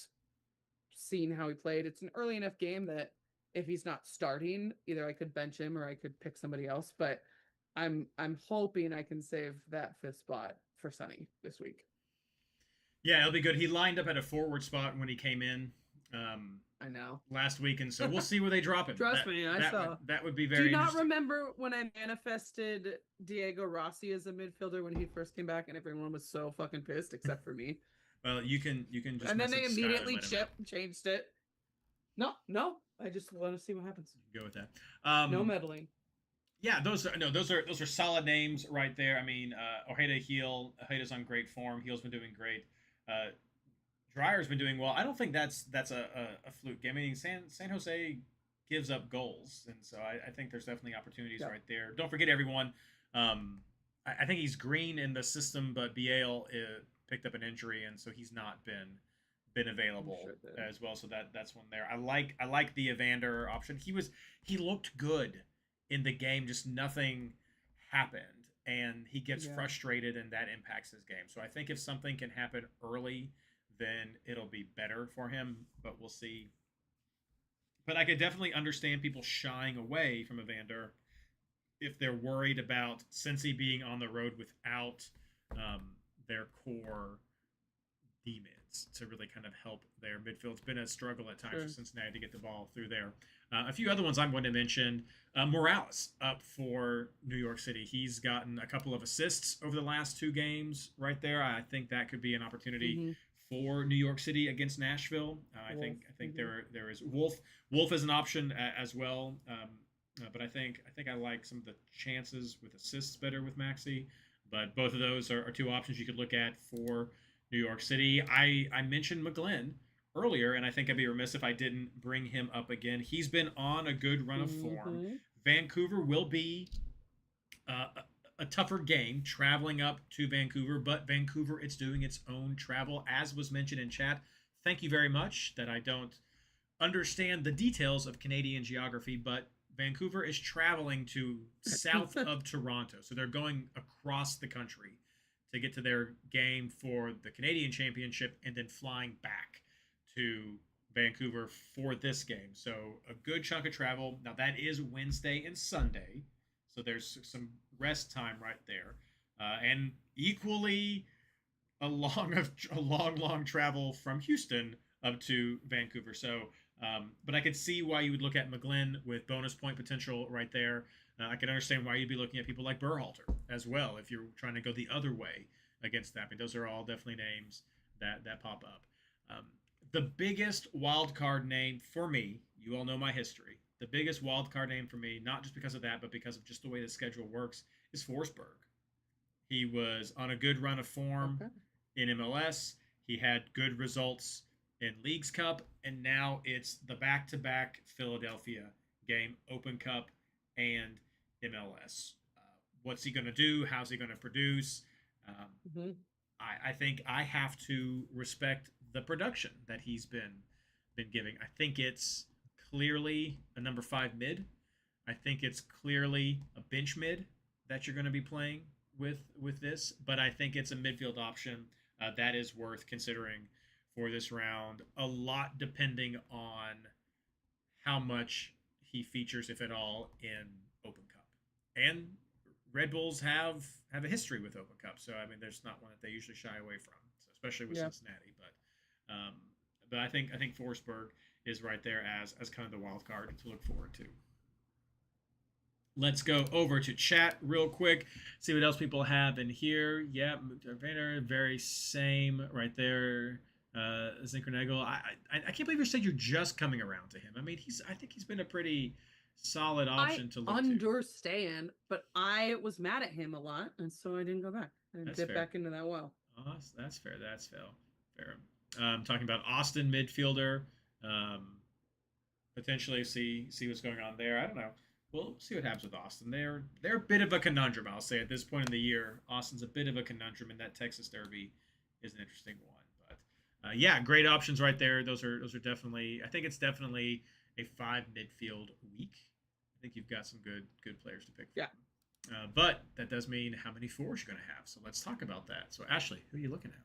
seeing how he played. It's an early enough game that if he's not starting, either I could bench him or I could pick somebody else. But I'm hoping I can save that 5th spot for Sonny this week. Yeah, it'll be good. He lined up at a forward spot when he came in. I know. Last week, and so we'll see where they drop him. Trust me, I saw. That would be very. Do you not remember when I manifested Diego Rossi as a midfielder when he first came back, and everyone was so fucking pissed except for me? Well, you can just. And then they immediately changed it. No, I just want to see what happens. Go with that. No meddling. Yeah, those are solid names right there. I mean, Ojeda, Ojeda's on great form. Heel's been doing great. Dreyer's been doing well. I don't think that's a fluke game. I mean, San Jose gives up goals, and so I think there's definitely opportunities right there. Don't forget, everyone. I think he's green in the system, but Biel picked up an injury, and so he's not been available as well. So that's one there. I like the Evander option. He looked good in the game, just nothing happened, and he gets frustrated, and that impacts his game. So I think if something can happen early, then it'll be better for him, but we'll see But I could definitely understand people shying away from Evander if they're worried about Cincy being on the road without their core D mids to really kind of help their midfield. It's been a struggle at times for Cincinnati to get the ball through there. A few other ones I'm going to mention. Morales up for New York City. He's gotten a couple of assists over the last 2 games right there. I think that could be an opportunity for New York City against Nashville. I think there is Wolf. Wolf is an option as well. But I think I like some of the chances with assists better with Maxi. But both of those are 2 options you could look at for New York City. I mentioned McGlynn earlier, and I think I'd be remiss if I didn't bring him up again. He's been on a good run of form. Vancouver will be a tougher game traveling up to Vancouver, but Vancouver, it's doing its own travel, as was mentioned in chat. Thank you very much that I don't understand the details of Canadian geography, but Vancouver is traveling to south of Toronto. So they're going across the country to get to their game for the Canadian Championship and then flying back to Vancouver for this game. So a good chunk of travel. Now that is Wednesday and Sunday. So there's some rest time right there. And equally a long travel from Houston up to Vancouver. So but I could see why you would look at McGlynn with bonus point potential right there. I can understand why you'd be looking at people like Berhalter as well if you're trying to go the other way against that. But those are all definitely names that pop up. The biggest wild card name for me, you all know my history. The biggest wild card name for me, not just because of that, but because of just the way the schedule works, is Forsberg. He was on a good run of form in MLS. He had good results in Leagues Cup, and now it's the back-to-back Philadelphia game, Open Cup and MLS. What's he going to do? How's he going to produce? I think I have to respect the production that he's been giving. I think it's clearly a number 5 mid. I think it's clearly a bench mid that you're going to be playing with this, but I think it's a midfield option that is worth considering for this round. A lot depending on how much he features, if at all, in Open Cup. And Red Bulls have a history with Open Cup, so I mean, there's not one that they usually shy away from, so especially with Cincinnati. But I think Forsberg is right there as kind of the wild card to look forward to. Let's go over to chat real quick, see what else people have in here. Yeah, Vander, very same right there. Zinkernagel, I can't believe you said you're just coming around to him. I mean, I think he's been a pretty solid option to look I understand, but I was mad at him a lot, and so I didn't go back. I didn't dip back into that well. Oh, that's fair. That's fair. Talking about Austin midfielder, potentially see what's going on there. I don't know. We'll see what happens with Austin. They're a bit of a conundrum, I'll say, at this point in the year. Austin's a bit of a conundrum, and that Texas Derby is an interesting one. But yeah, great options right there. Those are definitely. I think it's definitely a 5 midfield week. I think you've got some good players to pick from. Yeah. But that does mean how many 4s you're going to have. So let's talk about that. So Ashley, who are you looking at?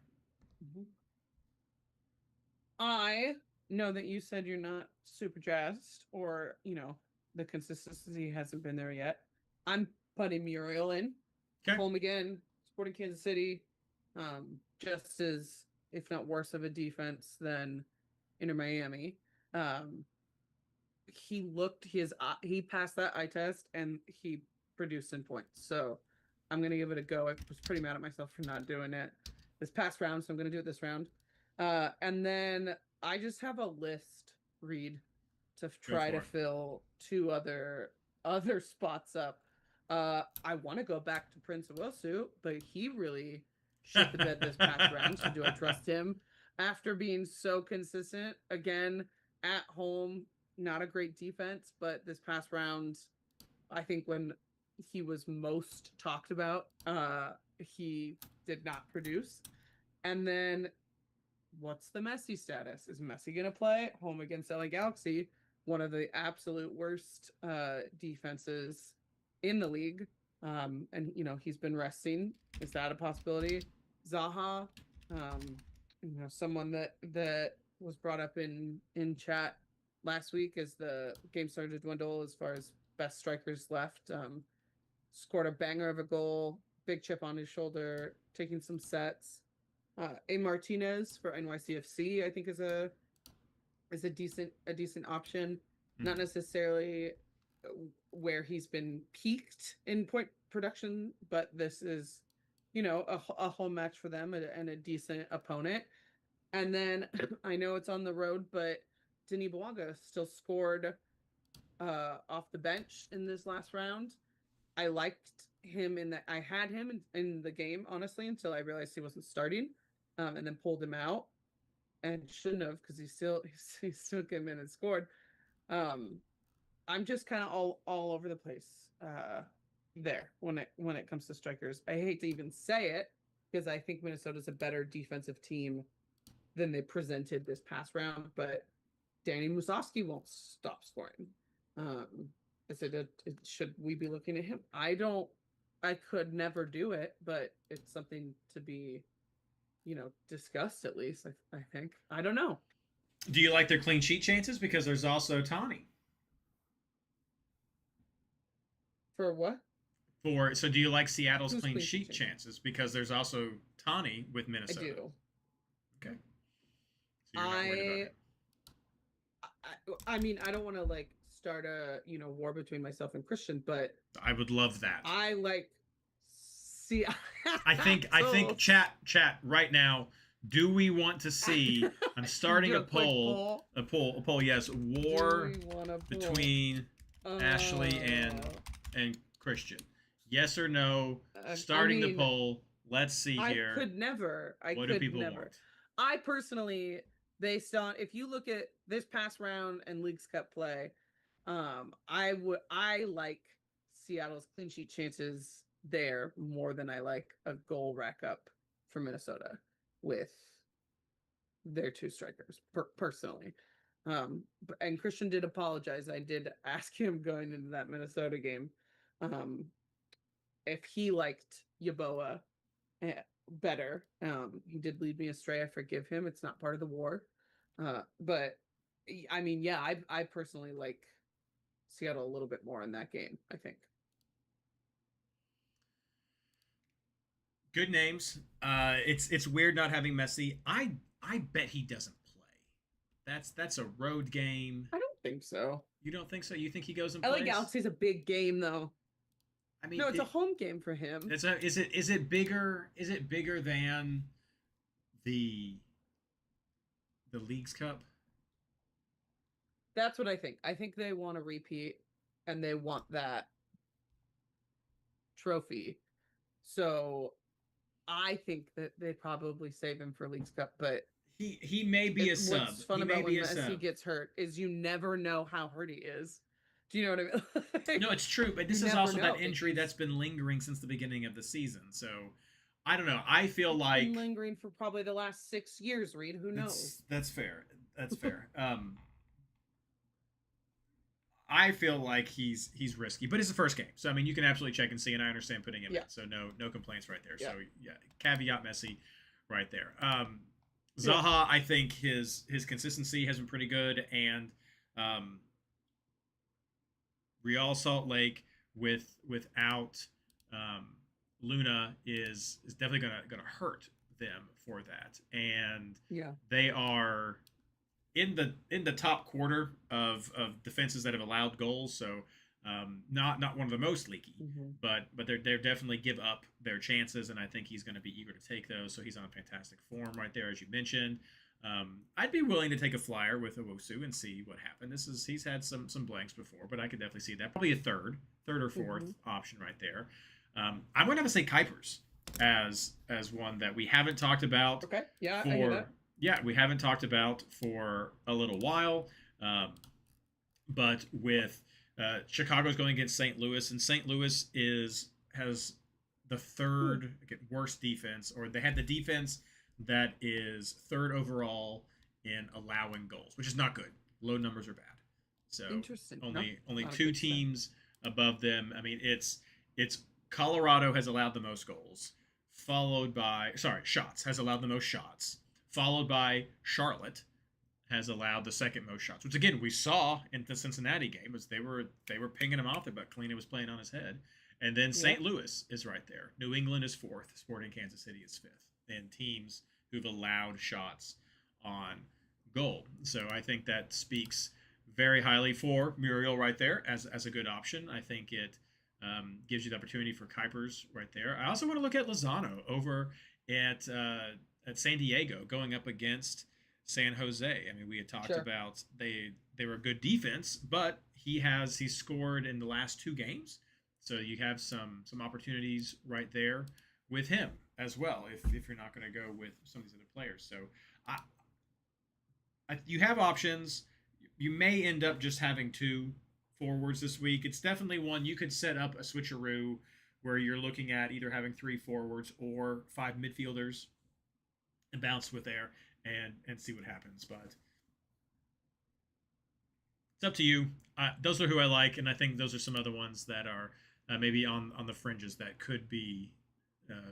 I know that you said you're not super jazzed, or the consistency hasn't been there yet. I'm putting Muriel in. Okay. Home again, Sporting Kansas City. Just as, if not worse, of a defense than Inter Miami. He passed that eye test and he produced in points. So I'm gonna give it a go. I was pretty mad at myself for not doing it this past round, so I'm gonna do it this round. And then I just have a list, Reid, to try to fill 2 other spots up. I want to go back to Prince Owusu, but he really shit the bed this past round. So do I trust him after being so consistent? Again, at home, not a great defense, but this past round, I think when he was most talked about, he did not produce. And then what's the Messi status? Is Messi going to play home against LA Galaxy, one of the absolute worst defenses in the league? And he's been resting. Is that a possibility? Zaha, someone that was brought up in chat last week as the game started to dwindle as far as best strikers left. Scored a banger of a goal, big chip on his shoulder, taking some sets. A Martinez for NYCFC, I think is a decent option. Not necessarily where he's been peaked in point production, but this is, a home match for them and a decent opponent. And then I know it's on the road, but Denis Bouanga still scored off the bench in this last round. I liked him in that. I had him in the game, honestly, until I realized he wasn't starting, and then pulled him out, and shouldn't have because he still came in and scored. I'm just kind of all over the place there when it comes to strikers. I hate to even say it because I think Minnesota's a better defensive team than they presented this past round, but Danny Musovski won't stop scoring. I said, should we be looking at him? I could never do it, but it's something to be, discussed at least. I think. I don't know. Do you like their clean sheet chances? Because there's also Tani. For what? So do you like Seattle's Who's clean clean sheet sheet chances? Because there's also Tani with Minnesota. I do. Okay. So you're not worried about it. I mean, I don't want to start a war between myself and Christian, but I would love that. I like see. I think chat right now. Do we want to see? I'm starting a poll. A poll. Yes, war between Ashley and Christian. Yes or no? Starting the poll. Let's see here. I could never. What do people want? I personally, based on if you look at this past round and Leagues Cup play, I like Seattle's clean sheet chances there more than I like a goal rack up for Minnesota with their two strikers personally. And Christian did apologize. I did ask him going into that Minnesota game if he liked Yeboah better. He did lead me astray. I forgive him. It's not part of the war. But I mean, yeah, I personally like Seattle a little bit more in that game, I think. Good names. It's weird not having Messi. I bet he doesn't play. That's a road game. I don't think so. You don't think so? You think he goes and LA plays? Galaxy's a big game though. I mean, no, it's a home game for him. Is it bigger? Is it bigger than the Leagues Cup? That's what I think. I think they want to repeat and they want that trophy. So I think that they probably save him for Leagues Cup, but he may be a sub. What's fun about when Messi gets hurt is you never know how hurt he is. Do you know what I mean? No, it's true, but this is also that injury that's been lingering since the beginning of the season. So I don't know. I feel like been lingering for probably the last 6 years, Reid. Who knows? That's fair. That's fair. I feel like he's risky, but it's the first game, so I mean you can absolutely check and see, and I understand putting him in. So no complaints right there. So yeah, caveat Messi, right there. Zaha, I think his consistency has been pretty good, and Real Salt Lake without Luna is definitely gonna hurt them for that, and they are in the top quarter of defenses that have allowed goals. So not one of the most leaky, but they definitely give up their chances, and I think he's going to be eager to take those. So he's on fantastic form right there, as you mentioned. I'd be willing to take a flyer with Owusu and see what happened. He's had some blanks before, but I could definitely see that. Probably a third or fourth option right there. I'm going to have to say Kuipers as one that we haven't talked about. Okay, yeah, I hear that. Yeah, we haven't talked about for a little while, but with Chicago's going against St. Louis, and St. Louis has the third worst defense, or they had the defense that is third overall in allowing goals, which is not good. Low numbers are bad. So interesting. Only two teams above them. I mean, it's Colorado has allowed the most goals, shots has allowed the most shots, followed by Charlotte, has allowed the second most shots, which again we saw in the Cincinnati game was they were pinging him off there, but Kalina was playing on his head. And then St. Yep. Louis is right there. New England is fourth. Sporting Kansas City is fifth. And teams who've allowed shots on goal. So I think that speaks very highly for Muriel right there as a good option. I think it gives you the opportunity for Kuipers right there. I also want to look at Lozano over at San Diego going up against San Jose. I mean, we had talked about they were a good defense, but he's scored in the last 2 games, so you have some opportunities right there with him as well. If you're not going to go with some of these other players, so you have options. You may end up just having 2 forwards this week. It's definitely one you could set up a switcheroo where you're looking at either having 3 forwards or 5 midfielders and bounce with there and see what happens. But it's up to you. Those are who I like, and I think those are some other ones that are maybe on the fringes that could be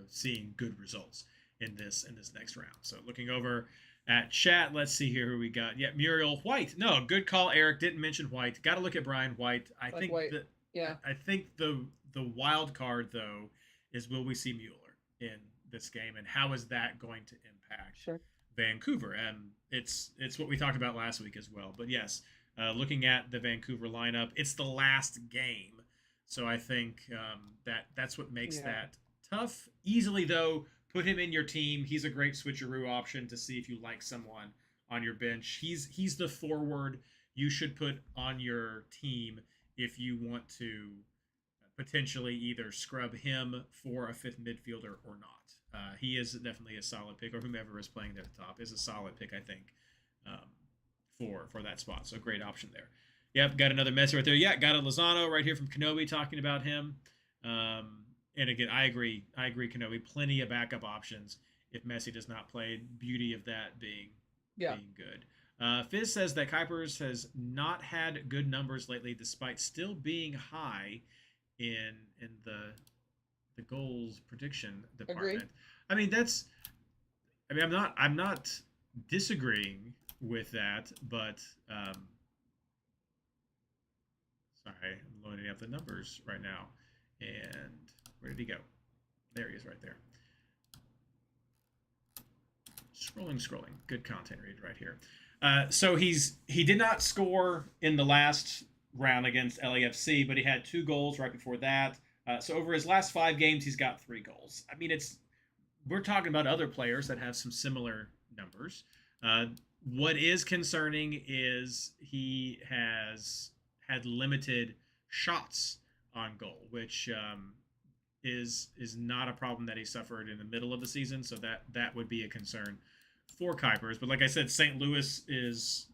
seeing good results in this next round. So looking over at chat, let's see here who we got. Yeah, Muriel White. No, good call, Eric. Didn't mention White. Got to look at Brian White. I think the wild card though is, will we see Mueller in this game, and how is that going to impact Vancouver? And it's what we talked about last week as well. But yes, looking at the Vancouver lineup, it's the last game, so I think that's what makes that tough. Easily though, put him in your team. He's a great switcheroo option to see if you like someone on your bench. He's the forward you should put on your team if you want to potentially either scrub him for a 5th midfielder or not. He is definitely a solid pick, or whomever is playing there at the top is a solid pick, I think, for that spot. So great option there. Yep, got another Messi right there. Yeah, got a Lozano right here from Kenobi talking about him. And again, I agree, Kenobi. Plenty of backup options if Messi does not play. Beauty of that being good. Fizz says that Kuipers has not had good numbers lately, despite still being high in the goals prediction department. Agreed. I mean, I'm not disagreeing with that, but sorry, I'm loading up the numbers right now. And where did he go? There he is right there. Scrolling. Good content read right here. So he did not score in the last round against LAFC, but he had 2 goals right before that. So over his last 5 games, he's got 3 goals. I mean, we're talking about other players that have some similar numbers. What is concerning is he has had limited shots on goal, which is not a problem that he suffered in the middle of the season. So that would be a concern for Kuipers. But like I said, St. Louis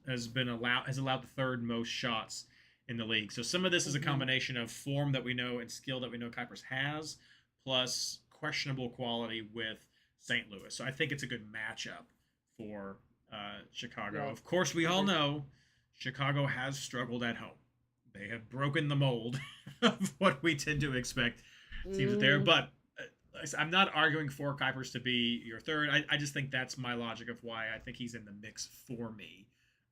has allowed the 3rd most shots in the league. So some of this is a combination of form that we know and skill that we know Kuipers has, plus questionable quality with St. Louis. So I think it's a good matchup for Chicago. Yeah. Of course, we all know Chicago has struggled at home. They have broken the mold of what we tend to expect teams there. But I'm not arguing for Kuipers to be your 3rd. I just think that's my logic of why I think he's in the mix for me,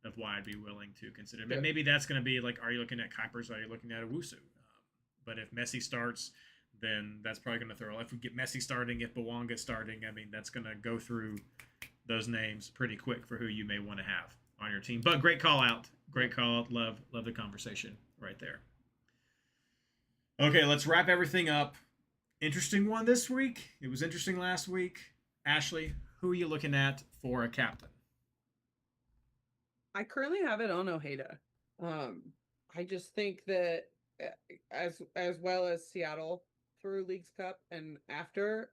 of why I'd be willing to consider him. And maybe that's going to be like, are you looking at Kuipers or are you looking at Owusu? But if Messi starts, then that's probably going to throw. If we get Messi starting, if Bawanga starting, I mean, that's going to go through those names pretty quick for who you may want to have on your team. But great call out. Love the conversation right there. Okay, let's wrap everything up. Interesting one this week. It was interesting last week. Ashley, who are you looking at for a captain? I currently have it on Ojeda. I just think that as well as Seattle through Leagues Cup and after,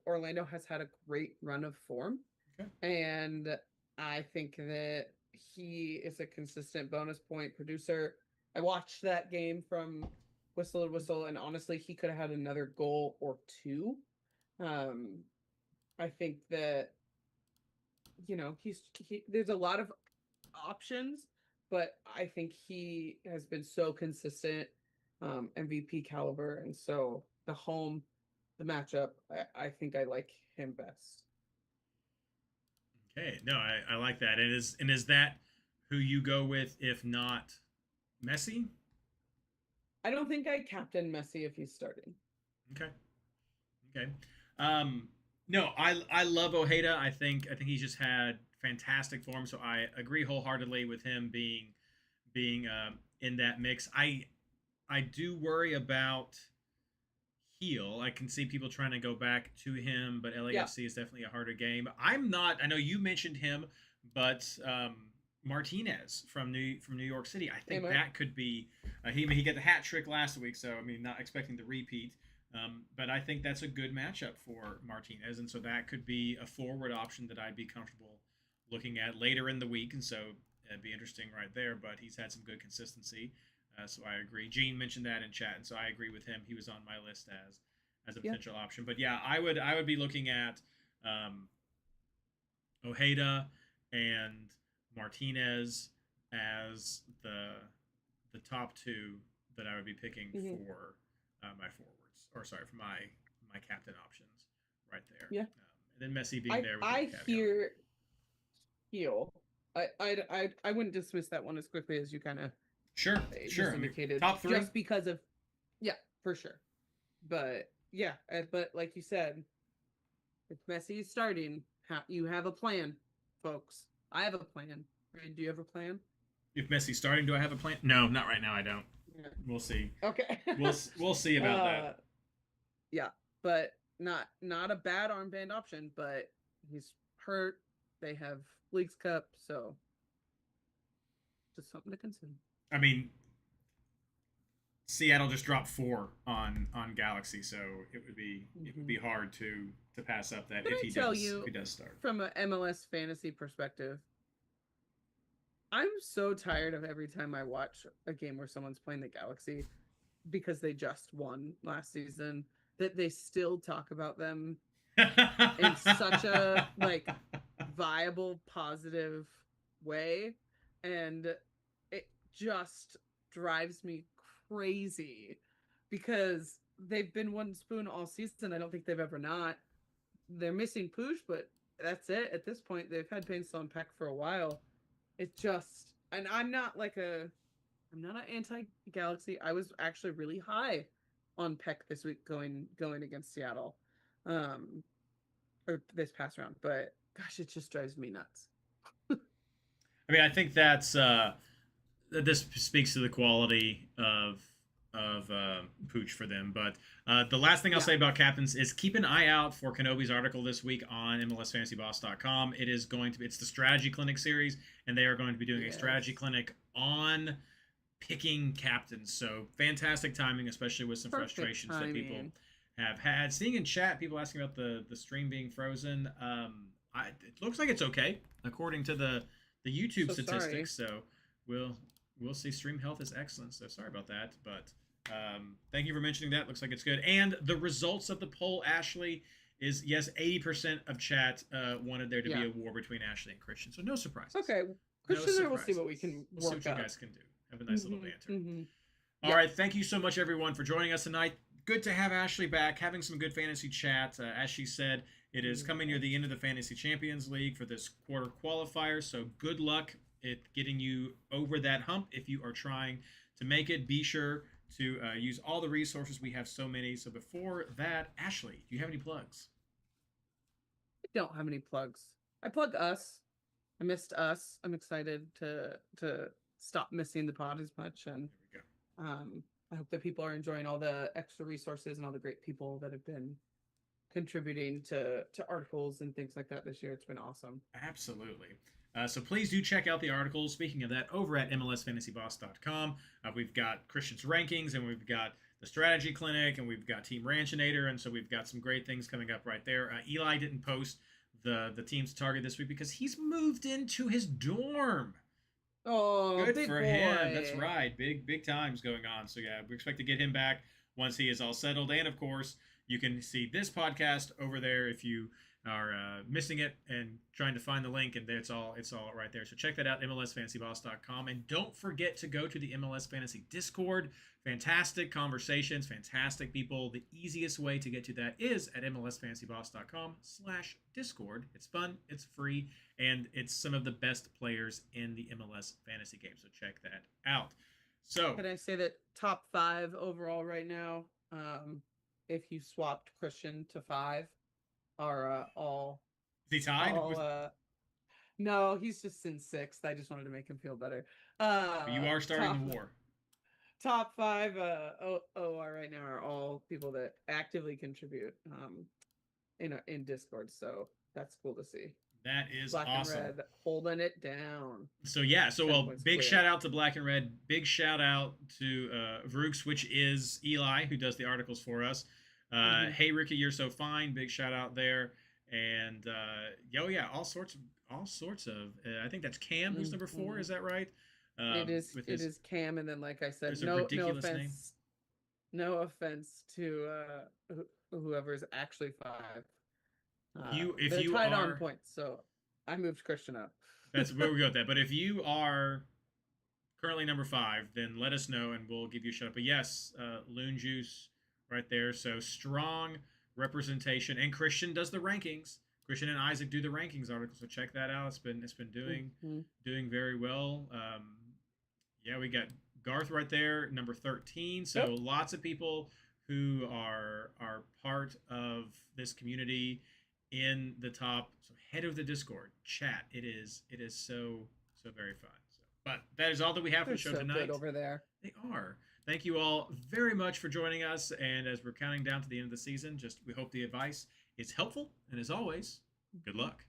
Orlando has had a great run of form. Okay. And I think that he is a consistent bonus point producer. I watched that game from whistle to whistle, and honestly, he could have had another goal or 2. I think that, there's a lot of options, but I think he has been so consistent, MVP caliber, and so the matchup, I think I like him best. Okay, no, I like that. Is that who you go with if not Messi? I don't think I captain Messi if he's starting. Okay. Okay. No, I love Ojeda. I think he's just had fantastic form. So I agree wholeheartedly with him being in that mix. I do worry about Heel. I can see people trying to go back to him, but Yeah. LAFC is definitely a harder game. I'm not. I know you mentioned him, but Martinez from New York City. I think that could be. He got the hat trick last week, so I mean, not expecting the repeat. But I think that's a good matchup for Martinez, and so that could be a forward option that I'd be comfortable looking at later in the week, and so it'd be interesting right there. But he's had some good consistency, so I agree. Gene mentioned that in chat, and so I agree with him. He was on my list as a potential option. But yeah, I would be looking at Ojeda and Martinez as the top two that I would be picking for my forwards, or sorry, for my captain options right there. Yeah. And then Messi being there. With I hear Heel. I wouldn't dismiss that one as quickly as you kind of sure indicated. Top three, just because of for sure. But yeah, but like you said, if Messi is starting, you have a plan, folks. I have a plan. Reid, do you have a plan? If Messi's starting, do I have a plan? No, not right now. I don't. Yeah. We'll see. Okay. we'll see about that. Yeah, but not a bad armband option, but he's hurt. They have Leagues Cup, so just something to consider. I mean, Seattle just dropped 4 on Galaxy, so it would be hard to pass up that if he does start. From an MLS fantasy perspective, I'm so tired of every time I watch a game where someone's playing the Galaxy because they just won last season that they still talk about them in such a viable, positive way, and it just drives me crazy because they've been one spoon all season. I don't think they've ever not. They're missing Push, but that's it at this point. They've had Painstone Peck for a while. It just, and I'm not an anti-Galaxy. I was actually really high on Peck this week going against Seattle, or this past round. But gosh, it just drives me nuts. I mean, I think that's this speaks to the quality of Pooch for them. But the last thing I'll say about captains is keep an eye out for Kenobi's article this week on MLSFantasyBoss.com. It's the strategy clinic series, and they are going to be doing a strategy clinic on picking captains. So fantastic timing, especially with some frustrations that people have had. Seeing in chat people asking about the stream being frozen. It looks like it's okay according to the YouTube statistics. So we'll see. Stream health is excellent. So sorry about that, but thank you for mentioning that. Looks like it's good. And the results of the poll, Ashley, is yes, 80% of chat wanted there to be a war between Ashley and Christian. So no surprises. Okay, Christian and I will see what we can work out. See what you guys can do. Have a nice little banter. All right, thank you so much, everyone, for joining us tonight. Good to have Ashley back, having some good fantasy chat. As she said, it is coming near the end of the Fantasy Champions League for this quarter qualifier. So good luck at getting you over that hump. If you are trying to make it, be sure to use all the resources. We have so many. So before that, Ashley, do you have any plugs? I don't have any plugs. I plug us. I missed us. I'm excited to stop missing the pod as much, and I hope that people are enjoying all the extra resources and all the great people that have been contributing to articles and things like that this year. It's been awesome. Absolutely. So please do check out the articles. Speaking of that, over at MLSFantasyBoss.com, we've got Christian's rankings, and we've got the strategy clinic, and we've got Team Ranchinator, and so we've got some great things coming up right there. Eli didn't post the team's target this week because he's moved into his dorm. Oh, good for him. That's right. Big times going on. So yeah, we expect to get him back once he is all settled. And of course, you can see this podcast over there if you missing it and trying to find the link, and it's all right there. So check that out, MLSFantasyBoss.com, and don't forget to go to the MLS Fantasy Discord. Fantastic conversations, fantastic people. The easiest way to get to that is at MLSFantasyBoss.com/Discord. It's fun, it's free, and it's some of the best players in the MLS fantasy game. So check that out. So can I say that top 5 overall right now, if you swapped Christian to 5, are all is he tied? no, he's just in 6th. I just wanted to make him feel better. You are starting the war. Top 5 OR right now are all people that actively contribute in Discord, so that's cool to see. That is Black awesome. and Red holding it down. So big shout out to Black and Red. Big shout out to Vrooks, which is Eli, who does the articles for us. Hey Ricky, you're so fine. Big shout out there. And all sorts of I think that's Cam, who's number 4, is that right? It is Cam, and then like I said, no offense no offense to whoever's actually 5. They're tied on points, so I moved Christian up. That's where we go with that. But if you are currently number 5, then let us know and we'll give you a shout out. But yes, Loon Juice right there. So strong representation, and Christian does the rankings. Christian and Isaac do the rankings article, so check that out. It's been doing very well. We got Garth right there, number 13. So lots of people who are part of this community in the top. So head of the Discord, chat. It is so very fun. So, but that is all that we have for the show tonight. Good over there. They are. Thank you all very much for joining us. And as we're counting down to the end of the season, we hope the advice is helpful. And as always, good luck.